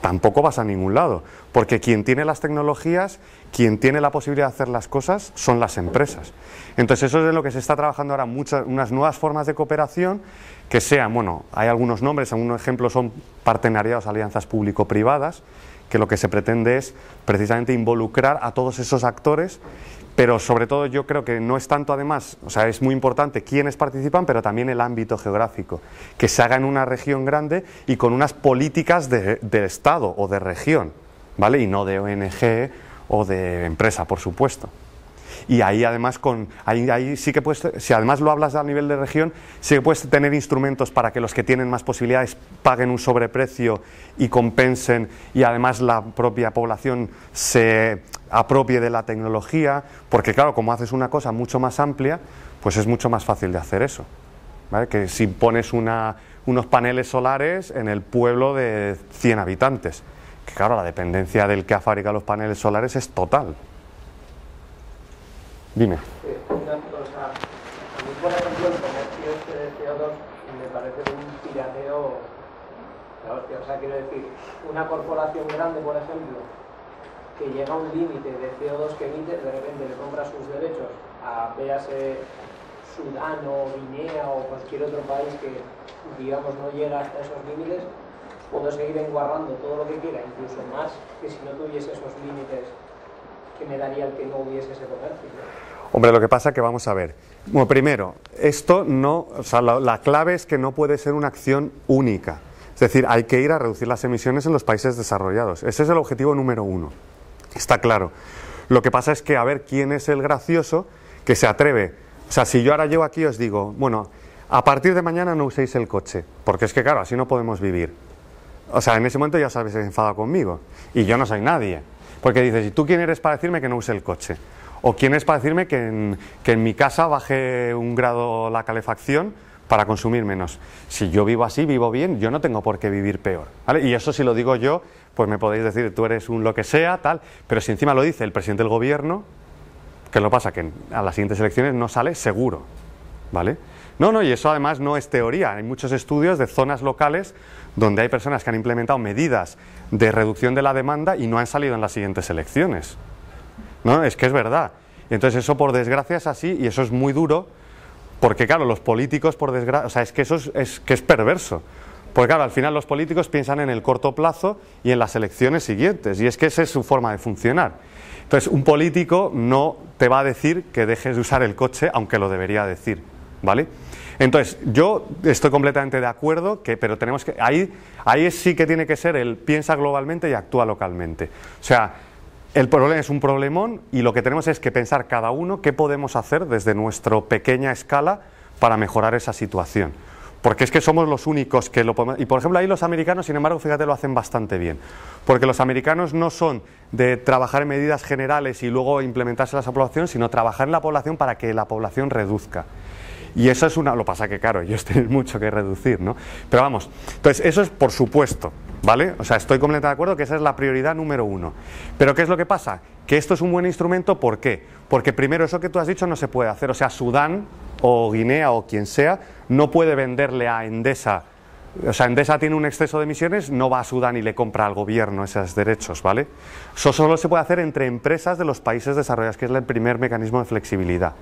tampoco vas a ningún lado, porque quien tiene las tecnologías, quien tiene la posibilidad de hacer las cosas, son las empresas. Entonces eso es en lo que se está trabajando ahora, unas nuevas formas de cooperación que sean, bueno, hay algunos nombres, algunos ejemplos son partenariados, alianzas público-privadas, que lo que se pretende es precisamente involucrar a todos esos actores, pero sobre todo yo creo que no es tanto además, o sea, es muy importante quiénes participan, pero también el ámbito geográfico, que se haga en una región grande y con unas políticas de Estado o de región, ¿vale? Y no de ONG o de empresa, por supuesto. Y ahí además ahí sí que puedes, si además lo hablas a nivel de región, sí que puedes tener instrumentos para que los que tienen más posibilidades paguen un sobreprecio y compensen, y además la propia población se apropie de la tecnología, porque claro, como haces una cosa mucho más amplia, pues es mucho más fácil de hacer eso, ¿vale? Que si pones unos paneles solares en el pueblo de 100 habitantes, que claro, la dependencia del que ha fabricado los paneles solares es total. Dime. Una cosa, a mí por ejemplo el comercio este de CO2 me parece un tiraneo, o sea, quiero decir, una corporación grande, por ejemplo, que llega a un límite de CO2 que emite, de repente le compra sus derechos a, véase, Sudán o Guinea o cualquier otro país que, digamos, no llega hasta esos límites, puedo seguir enguarrando todo lo que quiera, incluso más que si no tuviese esos límites que me daría el que no hubiese ese comercio, ¿no? Hombre, lo que pasa es que vamos a ver. Bueno, primero, esto no, o sea, la clave es que no puede ser una acción única. Es decir, hay que ir a reducir las emisiones en los países desarrollados. Ese es el objetivo número uno. Está claro. Lo que pasa es que a ver quién es el gracioso que se atreve. O sea, si yo ahora llego aquí y os digo, bueno, a partir de mañana no uséis el coche, porque es que claro, así no podemos vivir. O sea, en ese momento ya os habéis enfadado conmigo. Y yo no soy nadie. Porque dices, ¿y tú quién eres para decirme que no use el coche? ¿O quién es para decirme que en mi casa baje 1 grado la calefacción para consumir menos? Si yo vivo así, vivo bien, yo no tengo por qué vivir peor, ¿vale? Y eso si lo digo yo, pues me podéis decir, tú eres un lo que sea, tal, pero si encima lo dice el presidente del gobierno, ¿qué lo pasa? Que a las siguientes elecciones no sale seguro, ¿vale? No, y eso además no es teoría, hay muchos estudios de zonas locales donde hay personas que han implementado medidas de reducción de la demanda y no han salido en las siguientes elecciones. No, es que es verdad. Entonces eso por desgracia es así y eso es muy duro porque claro, los políticos por desgracia, o sea, es que eso es perverso. Porque claro, al final los políticos piensan en el corto plazo y en las elecciones siguientes y es que esa es su forma de funcionar. Entonces un político no te va a decir que dejes de usar el coche aunque lo debería decir, ¿vale? Entonces yo estoy completamente de acuerdo, pero tenemos que, ahí sí que tiene que ser el piensa globalmente y actúa localmente. O sea, el problema es un problemón y lo que tenemos es que pensar cada uno qué podemos hacer desde nuestra pequeña escala para mejorar esa situación. Porque es que somos los únicos que lo podemos... Y por ejemplo ahí los americanos, sin embargo, fíjate, lo hacen bastante bien. Porque los americanos no son de trabajar en medidas generales y luego implementárselas a la población, sino trabajar en la población para que la población reduzca. Y eso es lo pasa que claro, ellos tienen mucho que reducir, ¿no? Pero vamos, entonces eso es por supuesto, ¿vale? O sea, estoy completamente de acuerdo que esa es la prioridad número uno. Pero ¿qué es lo que pasa? Que esto es un buen instrumento, ¿por qué? Porque primero eso que tú has dicho no se puede hacer, o sea, Sudán o Guinea o quien sea no puede venderle a Endesa. O sea, Endesa tiene un exceso de emisiones, no va a Sudán y le compra al gobierno esos derechos, ¿vale? Eso solo se puede hacer entre empresas de los países desarrollados, que es el primer mecanismo de flexibilidad.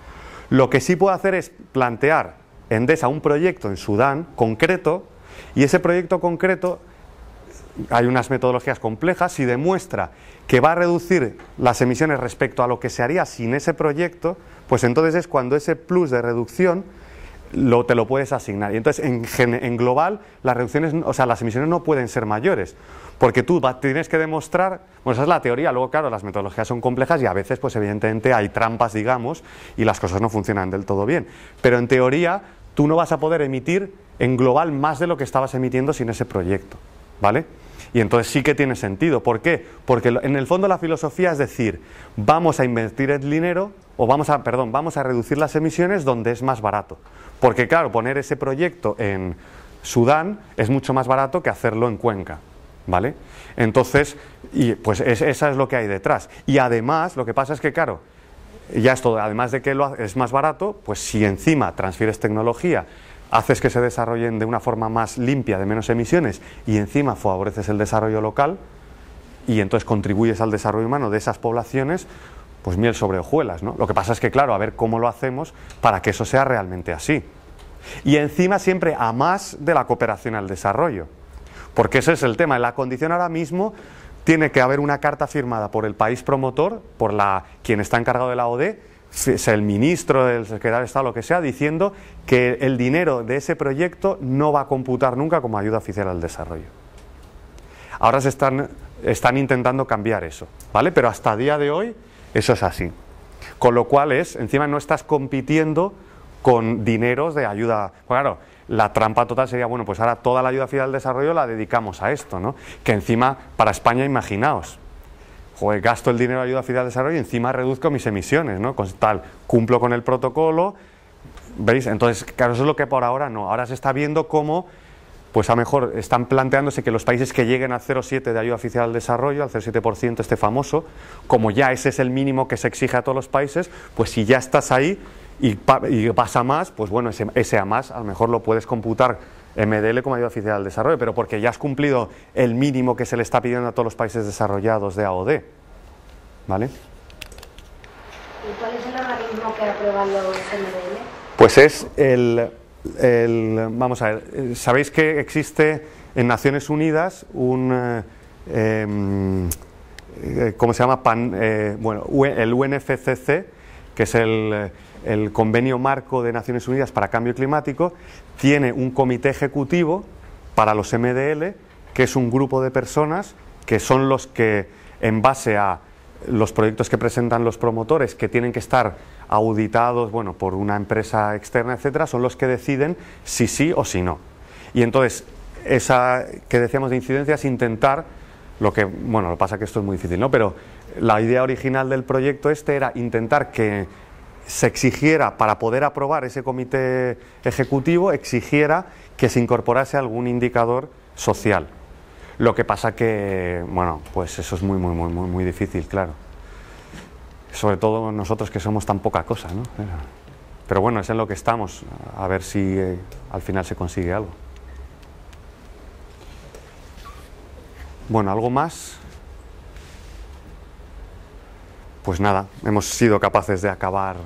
Lo que sí puede hacer es plantear Endesa un proyecto en Sudán concreto y ese proyecto concreto, hay unas metodologías complejas, si demuestra que va a reducir las emisiones respecto a lo que se haría sin ese proyecto, pues entonces es cuando ese plus de reducción te lo puedes asignar. Y entonces en global las reducciones, o sea, las emisiones no pueden ser mayores. Porque tú tienes que demostrar, bueno, esa es la teoría, luego claro, las metodologías son complejas y a veces pues evidentemente hay trampas, digamos, y las cosas no funcionan del todo bien. Pero en teoría tú no vas a poder emitir en global más de lo que estabas emitiendo sin ese proyecto, ¿vale? Y entonces sí que tiene sentido. ¿Por qué? Porque en el fondo la filosofía es decir, vamos a invertir el dinero, o vamos a reducir las emisiones donde es más barato. Porque claro, poner ese proyecto en Sudán es mucho más barato que hacerlo en Cuenca, ¿vale? Entonces, pues esa es lo que hay detrás. Y además, lo que pasa es que, claro, ya es todo, además de que es más barato, pues si encima transfieres tecnología, haces que se desarrollen de una forma más limpia, de menos emisiones, y encima favoreces el desarrollo local, y entonces contribuyes al desarrollo humano de esas poblaciones, pues miel sobre hojuelas, ¿no? Lo que pasa es que, claro, a ver cómo lo hacemos para que eso sea realmente así. Y encima siempre a más de la cooperación al desarrollo. Porque ese es el tema. La condición ahora mismo, tiene que haber una carta firmada por el país promotor, por quien está encargado de la OD, sea el ministro, el secretario de Estado, lo que sea, diciendo que el dinero de ese proyecto no va a computar nunca como ayuda oficial al desarrollo. Ahora se están intentando cambiar eso, ¿vale? Pero hasta el día de hoy eso es así. Con lo cual encima no estás compitiendo con dineros de ayuda. Pues claro, la trampa total sería, bueno, pues ahora toda la ayuda oficial al desarrollo la dedicamos a esto, ¿no? Que encima, para España, imaginaos, joder, gasto el dinero de ayuda oficial al desarrollo y encima reduzco mis emisiones, ¿no? Con tal, cumplo con el protocolo, ¿veis? Entonces, claro, eso es lo que por ahora no. Ahora se está viendo cómo, pues a lo mejor están planteándose que los países que lleguen al 0,7 de ayuda oficial al desarrollo, al 0,7% este famoso, como ya ese es el mínimo que se exige a todos los países, pues si ya estás ahí y pasa más, pues bueno, ese a más a lo mejor lo puedes computar MDL como ayuda oficial al desarrollo, pero porque ya has cumplido el mínimo que se le está pidiendo a todos los países desarrollados de AOD, ¿vale? ¿Y cuál es el organismo que aprueba los MDL? Pues es vamos a ver, sabéis que existe en Naciones Unidas un ¿cómo se llama? Bueno, el UNFCCC, que es el Convenio Marco de Naciones Unidas para Cambio Climático, tiene un comité ejecutivo para los MDL, que es un grupo de personas que son los que, en base a los proyectos que presentan los promotores, que tienen que estar auditados, bueno, por una empresa externa, etcétera, son los que deciden si sí o si no. Y entonces, esa que decíamos de incidencia es intentar, lo que pasa que esto es muy difícil, ¿no? Pero la idea original del proyecto era intentar que se exigiera, para poder aprobar ese comité ejecutivo, exigiera que se incorporase algún indicador social. Lo que pasa que, bueno, pues eso es muy difícil, claro. Sobre todo nosotros que somos tan poca cosa, ¿no? Pero bueno, es en lo que estamos, a ver si al final se consigue algo. Bueno, ¿algo más? Pues nada, hemos sido capaces de acabar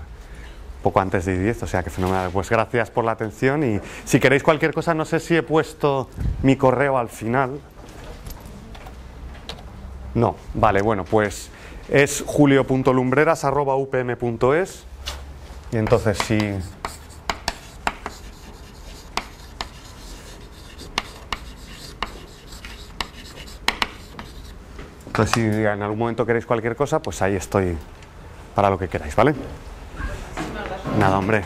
poco antes de 10, o sea que fenomenal. Pues gracias por la atención y si queréis cualquier cosa, no sé si he puesto mi correo al final. No, vale, bueno, pues es julio.lumbreras@upm.es y entonces si... Entonces si en algún momento queréis cualquier cosa, pues ahí estoy para lo que queráis, ¿vale? Nada, hombre.